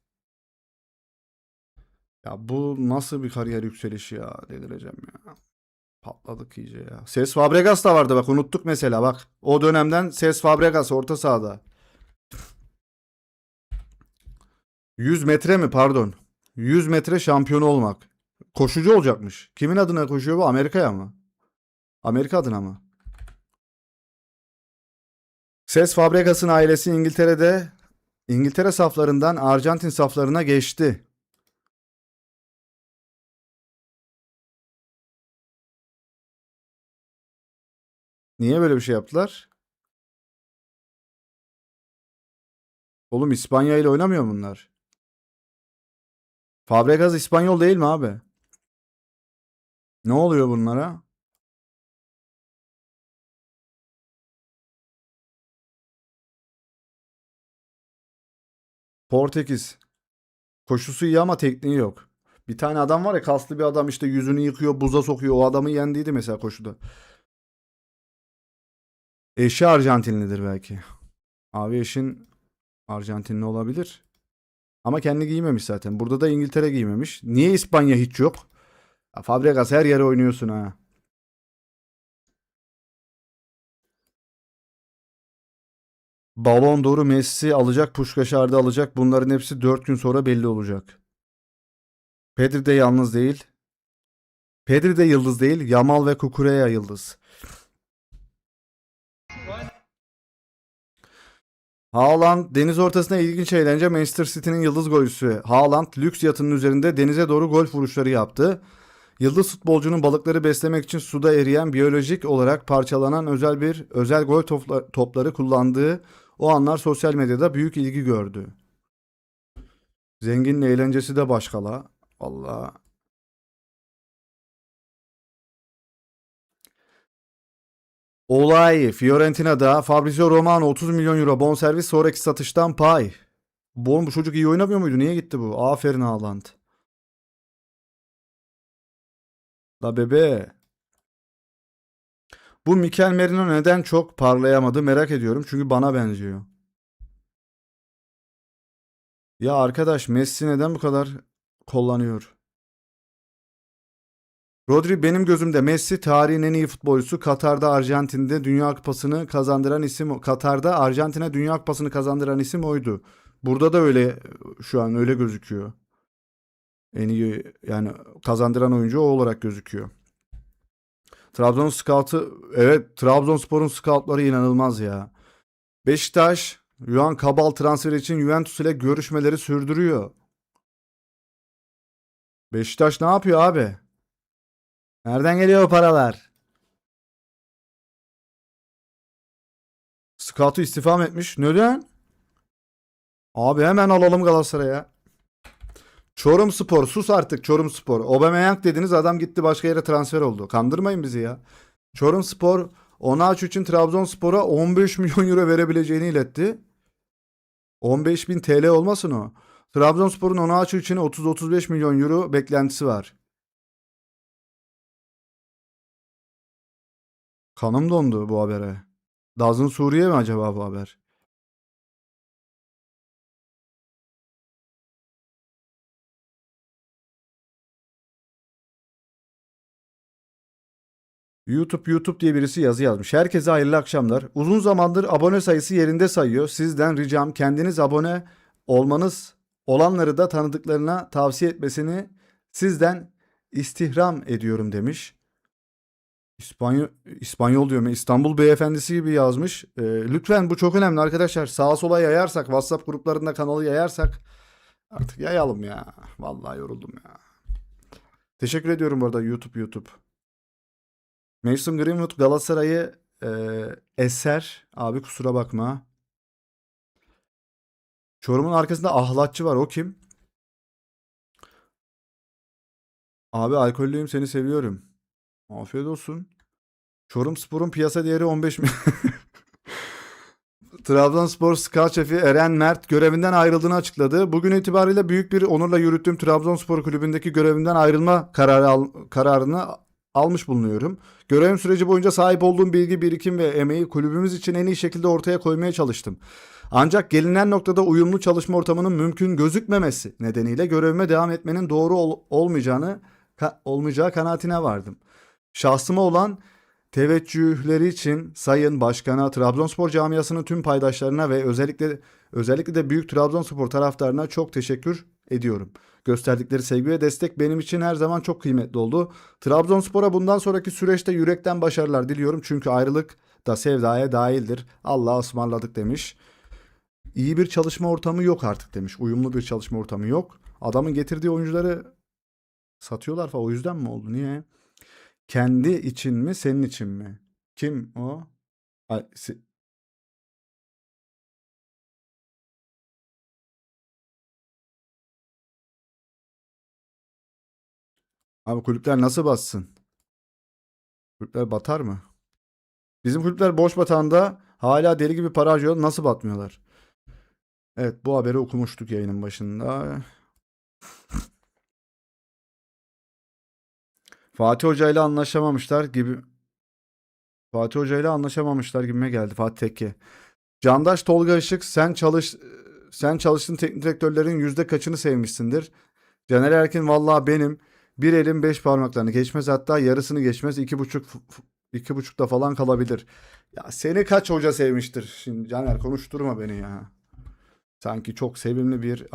Ya bu nasıl bir kariyer yükselişi ya, delireceğim ya. Patladık iyice ya. Ses Fabregas da vardı bak, unuttuk mesela bak. O dönemden Ses Fabregas orta sahada. 100 metre mi, pardon. 100 metre şampiyon olmak. Koşucu olacakmış. Kimin adına koşuyor bu? Amerika'ya mı? Amerika adına mı? Ses Fabregas'ın ailesi İngiltere saflarından Arjantin saflarına geçti. Niye böyle bir şey yaptılar? Oğlum İspanya ile oynamıyor bunlar. Fabregas İspanyol değil mi abi? Ne oluyor bunlara? Portekiz. Koşusu iyi ama tekniği yok. Bir tane adam var ya, kaslı bir adam, işte yüzünü yıkıyor, buza sokuyor. O adamı yendiydi mesela koşuda. Eşi Arjantinlidir belki. Abi eşin Arjantinli olabilir. Ama kendi giymemiş zaten. Burada da İngiltere giymemiş. Niye İspanya hiç yok? Ya Fabregas, her yere oynuyorsun ha. Ballon d'Or'u Messi alacak, Puskas'ı Arda alacak. Bunların hepsi 4 gün sonra belli olacak. Pedri de yalnız değil. Pedri de yıldız değil. Yamal ve Kukureya yıldız. Haaland deniz ortasına ilginç eğlence. Manchester City'nin yıldız golcüsü Haaland lüks yatının üzerinde denize doğru golf vuruşları yaptı. Yıldız futbolcunun balıkları beslemek için suda eriyen, biyolojik olarak parçalanan özel gol topları kullandığı o anlar sosyal medyada büyük ilgi gördü. Zenginin eğlencesi de başkala. Allah. Olay Fiorentina'da Fabrizio Romano 30 milyon euro bonservis, sonraki satıştan pay. Bu çocuk iyi oynamıyor muydu? Niye gitti bu? Aferin Haaland. La bebe. Bu Mikel Merino neden çok parlayamadı merak ediyorum. Çünkü bana benziyor. Ya arkadaş, Messi neden bu kadar kullanıyor? Rodri benim gözümde Messi tarihin en iyi futbolcusu. Katar'da Arjantin'e Dünya Kupası'nı kazandıran isim oydu. Burada da öyle, şu an öyle gözüküyor. En iyi yani kazandıran oyuncu o olarak gözüküyor. Trabzonspor'un scoutları inanılmaz ya. Beşiktaş Yuan Kabal transferi için Juventus ile görüşmeleri sürdürüyor. Beşiktaş ne yapıyor abi? Nereden geliyor o paralar? Scout'u istifa mı etmiş? Neden? Abi hemen alalım Galatasaray'a. Çorumspor, sus artık Çorumspor. Aubameyang dediniz, adam gitti başka yere transfer oldu. Kandırmayın bizi ya. Çorumspor Onaçu için Trabzonspor'a 15 milyon euro verebileceğini iletti. 15 bin TL olmasın o. Trabzonspor'un Onaçu için 30-35 milyon euro beklentisi var. Kanım dondu bu habere. Dazın Suriye mi acaba bu haber? YouTube diye birisi yazı yazmış. Herkese hayırlı akşamlar. Uzun zamandır abone sayısı yerinde sayıyor. Sizden ricam kendiniz abone olmanız, olanları da tanıdıklarına tavsiye etmesini sizden istihram ediyorum demiş. İspanyol diyorum. İstanbul beyefendisi gibi yazmış. Lütfen, bu çok önemli arkadaşlar. Sağa sola yayarsak, WhatsApp gruplarında kanalı yayarsak, artık yayalım ya. Vallahi yoruldum ya. Teşekkür ediyorum bu arada YouTube. Mason Greenwood Galatasaray'ı eser. Abi kusura bakma. Çorum'un arkasında ahlatçı var. O kim? Abi alkollüyüm, seni seviyorum. Afiyet olsun. Çorumspor'un piyasa değeri 15 milyon. Trabzonspor scout şefi Eren Mert görevinden ayrıldığını açıkladı. Bugün itibariyle büyük bir onurla yürüttüğüm Trabzonspor kulübündeki görevimden ayrılma kararını almış bulunuyorum. Görevim süreci boyunca sahip olduğum bilgi, birikim ve emeği kulübümüz için en iyi şekilde ortaya koymaya çalıştım. Ancak gelinen noktada uyumlu çalışma ortamının mümkün gözükmemesi nedeniyle görevime devam etmenin doğru olmayacağı kanaatine vardım. Şahsıma olan teveccühleri için Sayın Başkan'a, Trabzonspor camiasının tüm paydaşlarına ve özellikle de büyük Trabzonspor taraftarına çok teşekkür ediyorum. Gösterdikleri sevgi ve destek benim için her zaman çok kıymetli oldu. Trabzonspor'a bundan sonraki süreçte yürekten başarılar diliyorum. Çünkü ayrılık da sevdaya dahildir. Allah'a ısmarladık demiş. İyi bir çalışma ortamı yok artık demiş. Uyumlu bir çalışma ortamı yok. Adamın getirdiği oyuncuları satıyorlar falan. O yüzden mi oldu? Niye? Kendi için mi, senin için mi? Kim o? Ay, Abi kulüpler nasıl batsın? Kulüpler batar mı? Bizim kulüpler boş batağında hala deli gibi para harcıyor. Nasıl batmıyorlar? Evet, bu haberi okumuştuk yayının başında. Fatih Hoca ile anlaşamamışlar gibi. Fatih Hoca ile anlaşamamışlar gibime geldi. Fatih Tekke. Candaş Tolga Işık, sen çalıştığın teknik direktörlerin yüzde kaçını sevmişsindir? Caner Erkin, vallahi benim bir elim beş parmaklarını geçmez, hatta yarısını geçmez, iki buçukta falan kalabilir. Ya seni kaç hoca sevmiştir? Şimdi Caner konuşturma beni ya. Sanki çok sevimli bir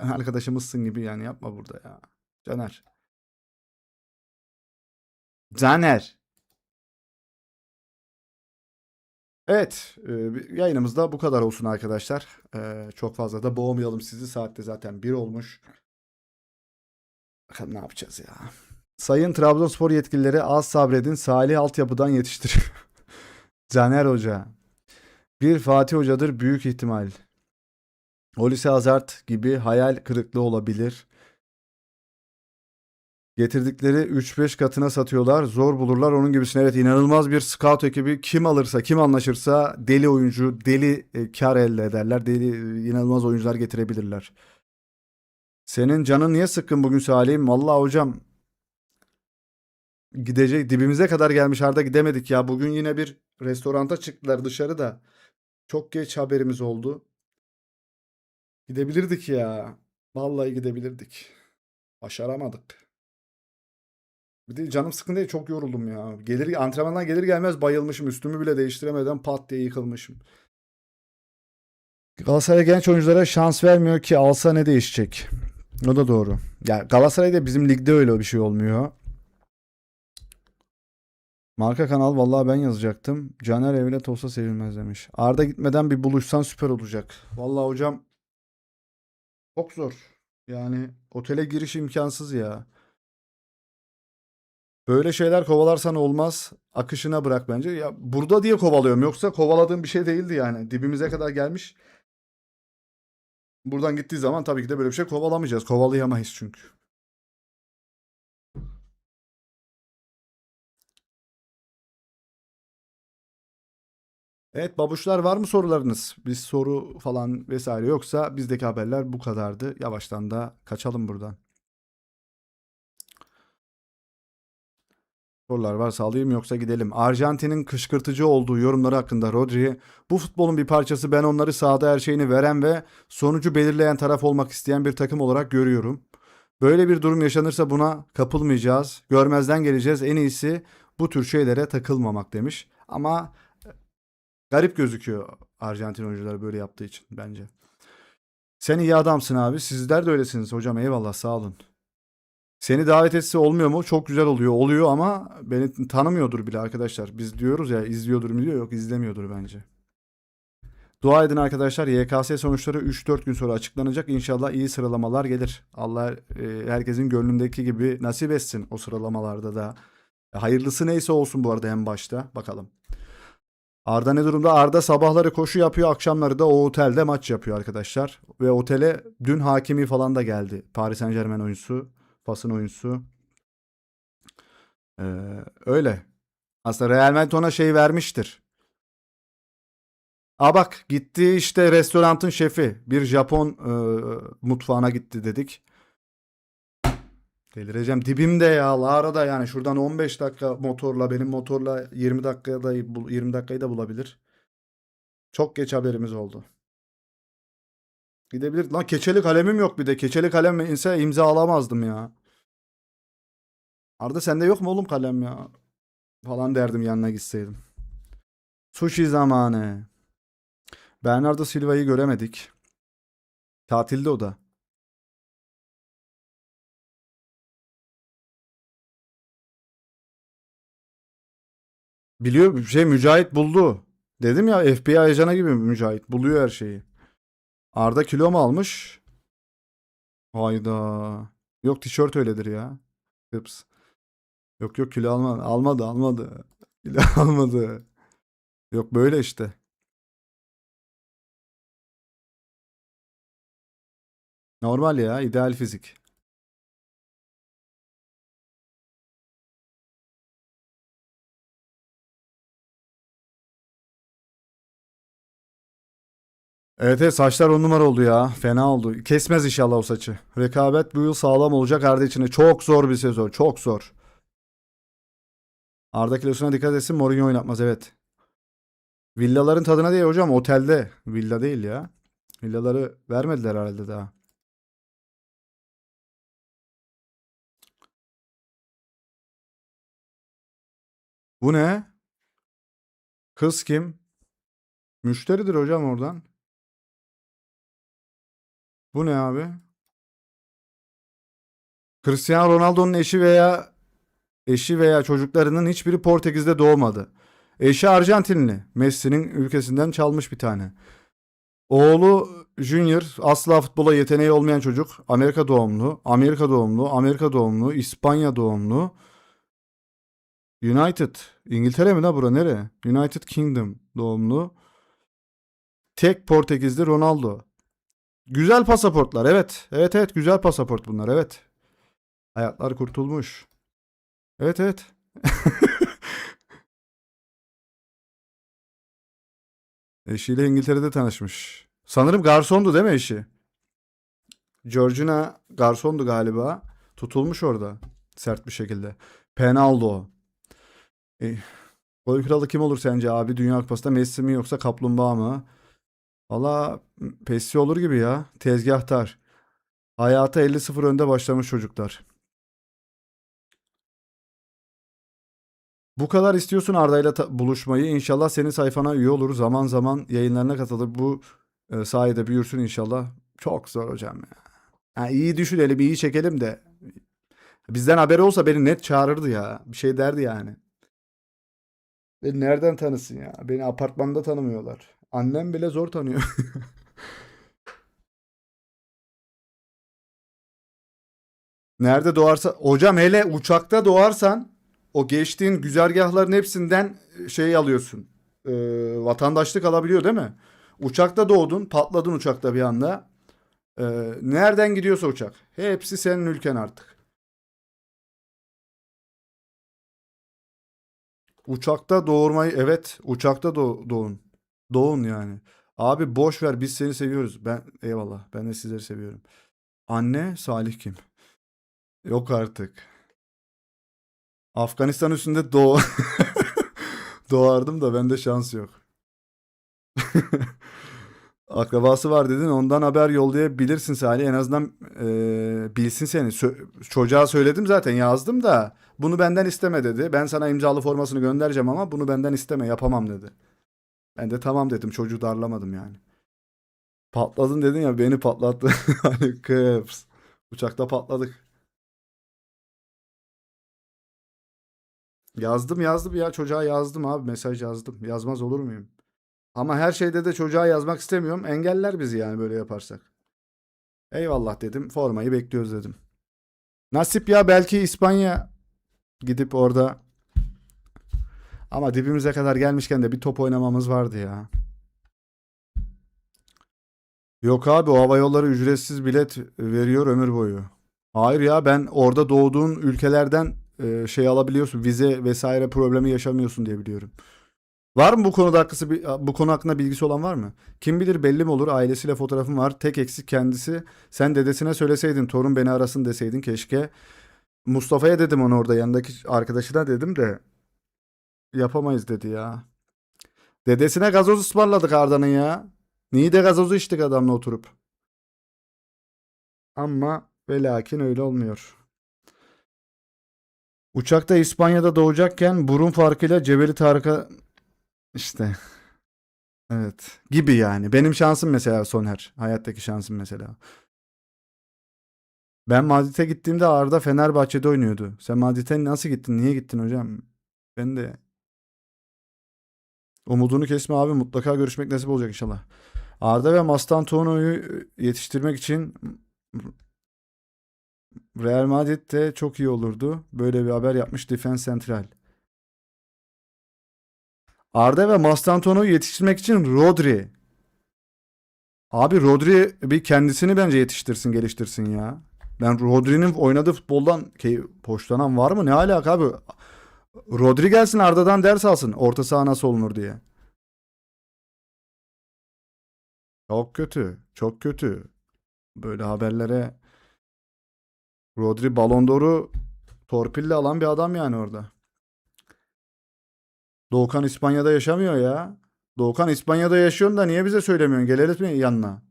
arkadaşımızsın gibi, yani yapma burada ya. Caner. Caner. Evet, yayınımızda bu kadar olsun arkadaşlar. Çok fazla da boğmayalım sizi. Saatte zaten bir olmuş. Bakalım ne yapacağız ya. Sayın Trabzonspor yetkilileri, az sabredin, Salih altyapıdan yetiştir. Caner Hoca. Bir Fatih Hoca'dır büyük ihtimal. Olise Hazard gibi hayal kırıklığı olabilir. Getirdikleri 3-5 katına satıyorlar. Zor bulurlar onun gibisini. Evet, inanılmaz bir scout ekibi. Kim alırsa, kim anlaşırsa deli oyuncu, deli kar elde ederler. Deli inanılmaz oyuncular getirebilirler. Senin canın niye sıkkın bugün Salih'im? Vallahi hocam, gidecek dibimize kadar gelmiş, Arda gidemedik ya. Bugün yine bir restoranta çıktılar dışarıda. Çok geç haberimiz oldu. Gidebilirdik ya. Vallahi gidebilirdik. Başaramadık. Bir de canım sıkın diye çok yoruldum ya. Antrenmandan gelir gelmez bayılmışım. Üstümü bile değiştiremeden pat diye yıkılmışım. Galatasaray genç oyunculara şans vermiyor ki, alsa ne değişecek? O da doğru. Ya Galatasaray'da bizim ligde öyle bir şey olmuyor. Marka kanal, vallahi ben yazacaktım. Caner evlat olsa sevilmez demiş. Arda gitmeden bir buluşsan süper olacak. Vallahi hocam çok zor. Yani otele giriş imkansız ya. Böyle şeyler kovalarsan olmaz. Akışına bırak bence. Ya burada diye kovalıyorum. Yoksa kovaladığım bir şey değildi yani. Dibimize kadar gelmiş. Buradan gittiği zaman tabii ki de böyle bir şey kovalamayacağız. Kovalayamayız çünkü. Evet babuşlar, var mı sorularınız? Bir soru falan vesaire yoksa bizdeki haberler bu kadardı. Yavaştan da kaçalım buradan. Sorular varsa alayım, yoksa gidelim. Arjantin'in kışkırtıcı olduğu yorumları hakkında Rodri, bu futbolun bir parçası, ben onları sahada her şeyini veren ve sonucu belirleyen taraf olmak isteyen bir takım olarak görüyorum. Böyle bir durum yaşanırsa buna kapılmayacağız. Görmezden geleceğiz. En iyisi bu tür şeylere takılmamak demiş. Ama garip gözüküyor Arjantin oyuncuları böyle yaptığı için bence. Sen iyi adamsın abi. Sizler de öylesiniz hocam. Eyvallah, sağ olun. Seni davet etse olmuyor mu? Çok güzel oluyor. Oluyor ama beni tanımıyordur bile arkadaşlar. Biz diyoruz ya, izliyordur mu diyor. Yok, izlemiyordur bence. Dua edin arkadaşlar. YKS sonuçları 3-4 gün sonra açıklanacak. İnşallah iyi sıralamalar gelir. Allah herkesin gönlündeki gibi nasip etsin o sıralamalarda da. Hayırlısı neyse olsun bu arada en başta. Bakalım. Arda ne durumda? Arda sabahları koşu yapıyor, akşamları da o otelde maç yapıyor arkadaşlar. Ve otele dün Hakimi falan da geldi. Paris Saint-Germain oyuncusu, Fas'ın oyuncusu. Öyle. Aslında Real Madrid ona şey vermiştir. Aa bak gitti işte restoranın şefi. Bir Japon mutfağına gitti dedik. Delireceğim. Dibimde ya Lara'da yani şuradan 15 dakika motorla benim motorla 20 dakikada 20 dakikayı da bulabilir. Çok geç haberimiz oldu. Gidebilir. Lan keçeli kalemim yok bir de. Keçeli kalem inse imza alamazdım ya. Arda sende yok mu oğlum kalem ya? Falan derdim yanına gitseydim. Sushi zamanı. Bernardo Silva'yı göremedik. Tatilde o da. Biliyor şey Mücahit buldu. Dedim ya FBI ajanı gibi Mücahit. Buluyor her şeyi. Arda kilo mu almış? Hayda. Yok tişört öyledir ya. Kıps. Yok yok kilo almadı. Almadı almadı. Kilo almadı. Yok böyle işte. Normal ya ideal fizik. Evet, evet saçlar on numara oldu ya. Fena oldu. Kesmez inşallah o saçı. Rekabet bu yıl sağlam olacak Arda için. Çok zor bir sezon. Çok zor. Arda kilosuna dikkat etsin. Mourinho oynatmaz evet. Villaların tadına değil hocam. Otelde. Villa değil ya. Villaları vermediler herhalde daha. Bu ne? Kız kim? Müşteridir hocam oradan. Bu ne abi? Cristiano Ronaldo'nun eşi veya çocuklarının hiçbiri Portekiz'de doğmadı. Eşi Arjantinli. Messi'nin ülkesinden çalmış bir tane. Oğlu Junior asla futbola yeteneği olmayan çocuk. Amerika doğumlu, Amerika doğumlu, Amerika doğumlu, İspanya doğumlu. United. İngiltere mi la bura nere? United Kingdom doğumlu. Tek Portekizli Ronaldo. Güzel pasaportlar evet. Evet evet güzel pasaport bunlar evet. Hayatlar kurtulmuş. Evet evet. Eşiyle İngiltere'de tanışmış. Sanırım garsondu değil mi eşi? Georgina garsondu galiba. Tutulmuş orada. Sert bir şekilde. Penaldo. E, Gol kralı kim olur sence abi? Dünya Kupası'nda Messi mi yoksa Kaplumbağa mı? Valla Messi olur gibi ya. Tezgahtar. Hayata 50-0 önde başlamış çocuklar. Bu kadar istiyorsun Arda'yla buluşmayı. İnşallah senin sayfana üye olur. Zaman zaman yayınlarına katılır. Bu sayede büyürsün inşallah. Çok zor hocam ya. Ha, iyi düşünelim, iyi çekelim de. Bizden haberi olsa beni net çağırırdı ya. Bir şey derdi yani. Beni nereden tanısın ya? Beni apartmanda tanımıyorlar. Annem bile zor tanıyor. Nerede doğarsa hocam hele uçakta doğarsan o geçtiğin güzergahların hepsinden şey alıyorsun. Ee, Vatandaşlık alabiliyor değil mi? Uçakta doğdun, patladın uçakta bir anda. Nereden gidiyorsa uçak. Hepsi senin ülken artık. Uçakta doğurmayı evet, uçakta doğun. Doğun yani. Abi boş ver biz seni seviyoruz. Ben eyvallah. Ben de sizleri seviyorum. Anne Salih kim? Yok artık. Afganistan üstünde doğardım da bende şans yok. Akrabası var dedin ondan haber yollayabilirsin Salih. En azından bilsin seni. Çocuğa söyledim zaten yazdım da bunu benden isteme dedi. Ben sana imzalı formasını göndereceğim ama bunu benden isteme yapamam dedi. Ben de tamam dedim çocuğu darlamadım yani. Patladın dedin ya beni patlattı. Hani kıps. Uçakta patladık. Yazdım ya çocuğa yazdım abi mesaj yazdım. Yazmaz olur muyum? Ama her şeyde de çocuğa yazmak istemiyorum. Engeller bizi yani böyle yaparsak. Eyvallah dedim. Formayı bekliyoruz dedim. Nasip ya belki İspanya gidip orada. Ama dibimize kadar gelmişken de bir top oynamamız vardı ya. Yok abi, o hava yolları ücretsiz bilet veriyor ömür boyu. Hayır ya, ben orada doğduğun ülkelerden şey alabiliyorsun. Vize vesaire problemi yaşamıyorsun diye biliyorum. Var mı bu konuda bu konu hakkında bilgisi olan var mı? Kim bilir, belli mi olur? Ailesiyle fotoğrafım var. Tek eksik kendisi. Sen dedesine söyleseydin, torun beni arasın deseydin keşke. Mustafa'ya dedim, onu orada yanındaki arkadaşına dedim de yapamayız dedi ya. Dedesine gazoz ısmarladık Arda'nın ya. Niğde gazozu içtik adamla oturup. Ama ve lakin öyle olmuyor. Uçakta İspanya'da doğacakken burun farkıyla Cebeli Tarık'a işte, evet gibi yani. Benim şansım mesela Soner. Hayattaki şansım mesela. Ben Madrid'e gittiğimde Arda Fenerbahçe'de oynuyordu. Sen Madrid'e nasıl gittin? Niye gittin hocam? Ben de umudunu kesme abi, mutlaka görüşmek nasip olacak inşallah. Arda ve Mastantuono'yu yetiştirmek için Real Madrid de çok iyi olurdu. Böyle bir haber yapmış Defense Central. Arda ve Mastantuono'yu yetiştirmek için Rodri. Abi Rodri bir kendisini bence yetiştirsin, geliştirsin ya. Ben Rodri'nin oynadığı futboldan hoşlanan var mı? Ne alaka abi? Rodri gelsin, Arda'dan ders alsın. Orta saha nasıl olunur diye. Çok kötü. Çok kötü. Böyle haberlere Rodri Ballon d'Or'u torpille alan bir adam yani orada. Doğukan İspanya'da yaşamıyor ya. Doğukan İspanya'da yaşıyorsun da niye bize söylemiyorsun? Gelelim mi yanına?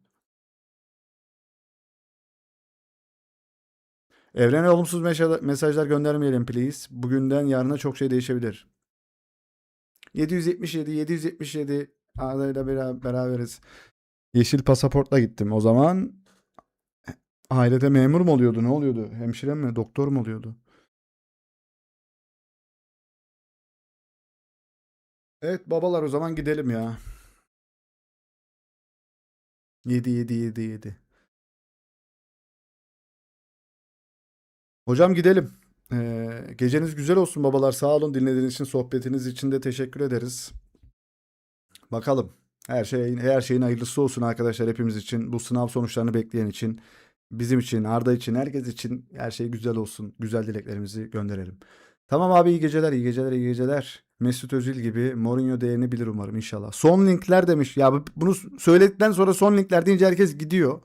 Evrene olumsuz mesajlar göndermeyelim please. Bugünden yarına çok şey değişebilir. 777, 777 adayla beraberiz. Yeşil pasaportla gittim. O zaman ailede memur mu oluyordu? Ne oluyordu? Hemşire mi? Doktor mu oluyordu? Evet babalar, o zaman gidelim ya. 7 7 7 7. Hocam gidelim. Geceniz güzel olsun babalar. Sağ olun dinlediğiniz için, sohbetiniz için de teşekkür ederiz. Bakalım. Her şeyin hayırlısı olsun arkadaşlar, hepimiz için. Bu sınav sonuçlarını bekleyen için, bizim için, Arda için, herkes için her şey güzel olsun. Güzel dileklerimizi gönderelim. Tamam abi, iyi geceler, iyi geceler, iyi geceler. Mesut Özil gibi Mourinho değerini bilir umarım inşallah. Son linkler demiş. Ya bunu söyledikten sonra son linkler deyince herkes gidiyor.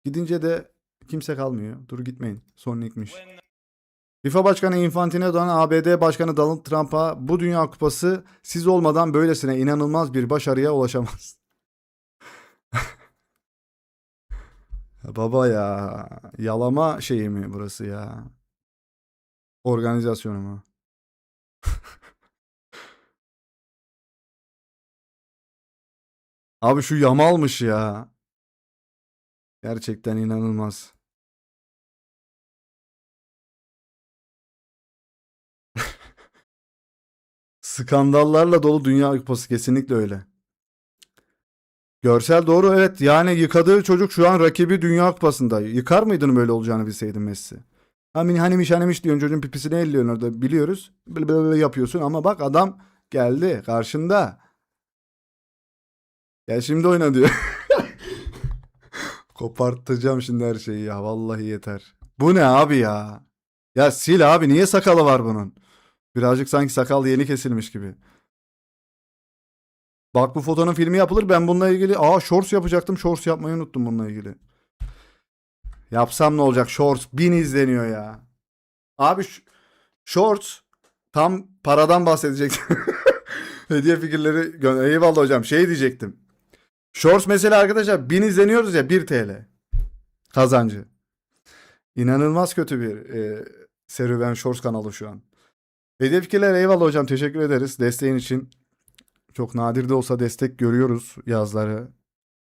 Gidince de kimse kalmıyor. Dur gitmeyin. Son linkmiş. FIFA Başkanı Infantino'dan ABD Başkanı Donald Trump'a bu Dünya Kupası siz olmadan böylesine inanılmaz bir başarıya ulaşamaz. Baba ya, yalama şeyi mi burası ya? Organizasyonu mu? Abi şu Yamal'mış ya. Gerçekten inanılmaz. Skandallarla dolu Dünya Kupası, kesinlikle öyle. Görsel doğru, evet, yani yıkadığı çocuk şu an rakibi Dünya Kupası'nda. Yıkar mıydın böyle olacağını bilseydin Messi? Hanimiş hanimiş diyorsun, çocuğun pipisini elliyorsun orada, biliyoruz. Böyle yapıyorsun ama bak adam geldi karşında. Gel şimdi oyna diyor. Kopartacağım şimdi her şeyi ya, vallahi yeter. Bu ne abi ya? Ya sil abi, niye sakalı var bunun? Birazcık sanki sakal yeni kesilmiş gibi. Bak bu fotonun filmi yapılır, ben bununla ilgili shorts yapacaktım, shorts yapmayı unuttum bununla ilgili. Yapsam ne olacak, shorts 1000 izleniyor ya. Abi shorts, tam paradan bahsedecektim. Hediye fikirleri eyvallah hocam, şey diyecektim. Shorts mesela arkadaşlar 1000 izleniyoruz ya, 1 TL kazancı. İnanılmaz kötü bir serüven Shorts kanalı şu an. Hediye fikirler eyvallah hocam, teşekkür ederiz desteğin için. Çok nadir de olsa destek görüyoruz yazları.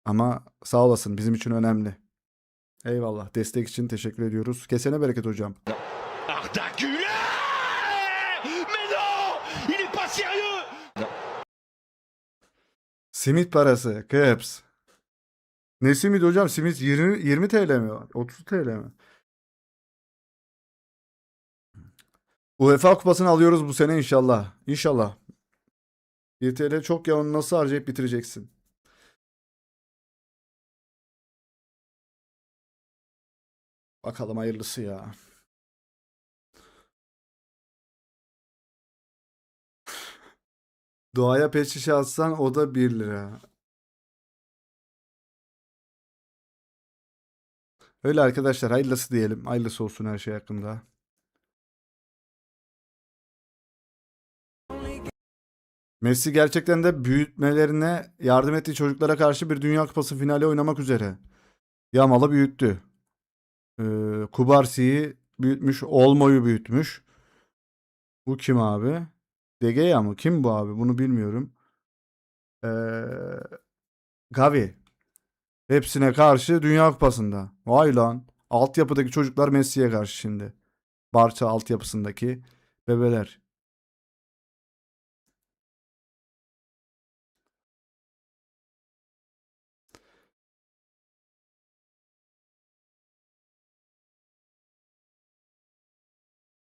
Ama sağ olasın, bizim için önemli. Eyvallah, destek için teşekkür ediyoruz. Kesene bereket hocam. Arda Güler! Mais non! Il est pas sérieux! Simit parası. Caps. Ne simit hocam? Simit 20 TL mi? 30 TL mi? UEFA kupasını alıyoruz bu sene inşallah. İnşallah. 1 TL çok ya, onu nasıl harcayıp bitireceksin? Bakalım hayırlısı ya. Doğaya pet şişe atsan o da 1 lira. Öyle arkadaşlar, hayırlısı diyelim. Hayırlısı olsun her şey hakkında. Messi gerçekten de büyütmelerine yardım ettiği çocuklara karşı bir Dünya Kupası finali oynamak üzere. Yamal'ı büyüttü. Kubarsi'yi büyütmüş. Olmo'yu büyütmüş. Bu kim abi? De Gea mı? Kim bu abi? Bunu bilmiyorum. Ee, Gavi. Hepsine karşı Dünya Kupası'nda. Vay lan. Altyapıdaki çocuklar Messi'ye karşı şimdi. Barça altyapısındaki bebeler.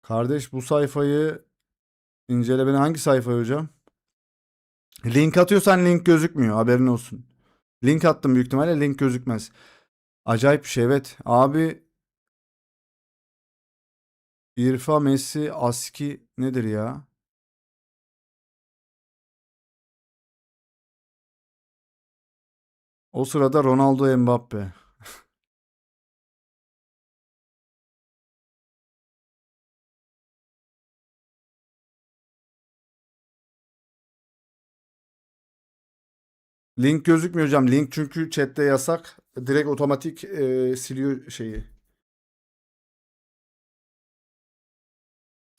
Kardeş, bu sayfayı incele, beni hangi sayfa hocam? Link atıyorsan link gözükmüyor, haberin olsun. Link attım, büyük ihtimalle link gözükmez. Acayip bir şey, evet. Abi İrfa, Messi, Aski nedir ya? O sırada Ronaldo, Mbappe. Link gözükmüyor hocam. Link çünkü chatte yasak. Direkt otomatik siliyor şeyi.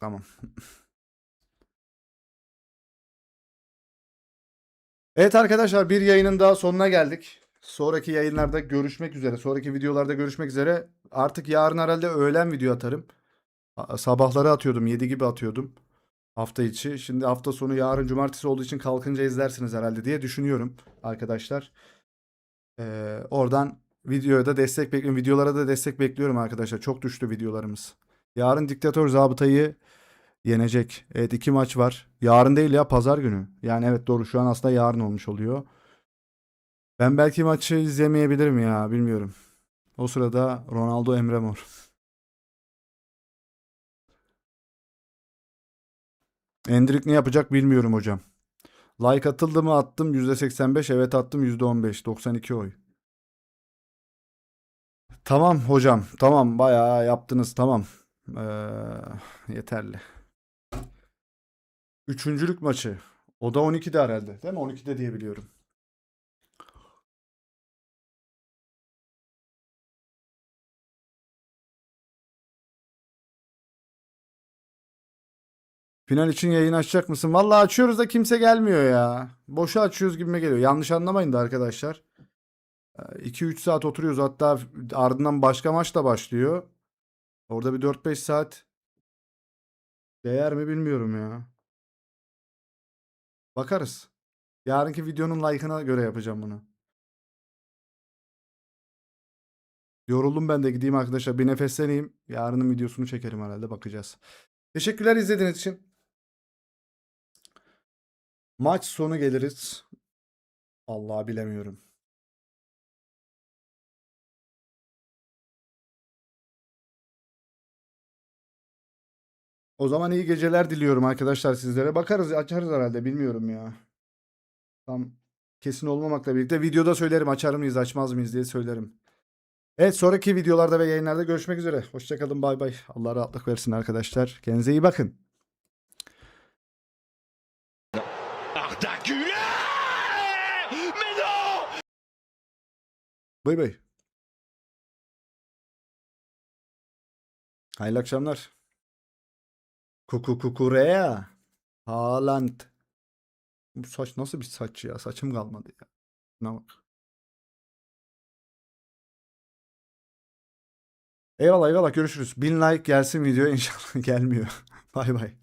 Tamam. Evet arkadaşlar, bir yayının daha sonuna geldik. Sonraki yayınlarda görüşmek üzere. Sonraki videolarda görüşmek üzere. Artık yarın herhalde öğlen video atarım. Sabahları atıyordum. 7 gibi atıyordum. Hafta içi. Şimdi hafta sonu, yarın cumartesi olduğu için kalkınca izlersiniz herhalde diye düşünüyorum arkadaşlar. Oradan videoya da destek bekliyorum. Videolara da destek bekliyorum arkadaşlar. Çok düştü videolarımız. Yarın Diktatör Zabıta'yı yenecek. Evet, 2 maç var. Yarın değil ya, pazar günü. Yani evet, doğru, şu an aslında yarın olmuş oluyor. Ben belki maçı izlemeyebilirim ya, bilmiyorum. O sırada Ronaldo, Emre Mor. Endrick ne yapacak bilmiyorum hocam. Like atıldı mı? Attım %85. Evet attım %15. 92 oy. Tamam hocam. Tamam, bayağı yaptınız, tamam. Yeterli. Üçüncülük maçı. O da 12'de herhalde. Değil mi? 12'de diye biliyorum. Final için yayın açacak mısın? Vallahi açıyoruz da kimse gelmiyor ya. Boşa açıyoruz gibime geliyor. Yanlış anlamayın da arkadaşlar. 2-3 saat oturuyoruz. Hatta ardından başka maç da başlıyor. Orada bir 4-5 saat değer mi bilmiyorum ya. Bakarız. Yarınki videonun like'ına göre yapacağım bunu. Yoruldum ben de, gideyim arkadaşlar. Bir nefesleneyim. Yarının videosunu çekerim herhalde. Bakacağız. Teşekkürler izlediğiniz için. Maç sonu geliriz. Vallahi bilemiyorum. O zaman iyi geceler diliyorum arkadaşlar sizlere. Bakarız, açarız herhalde, bilmiyorum ya. Tam kesin olmamakla birlikte videoda söylerim, açar mıyız açmaz mıyız diye söylerim. Evet, sonraki videolarda ve yayınlarda görüşmek üzere. Hoşçakalın, bay bay. Allah rahatlık versin arkadaşlar. Kendinize iyi bakın. Arda Güler! Mais non! Bay bay. Hayırlı akşamlar. Kukurea. Haaland. Bu saç nasıl bir saç ya? Saçım kalmadı ya. Şuna bak. Eyvallah eyvallah, görüşürüz. 1000 like gelsin video, inşallah gelmiyor. Bay bay.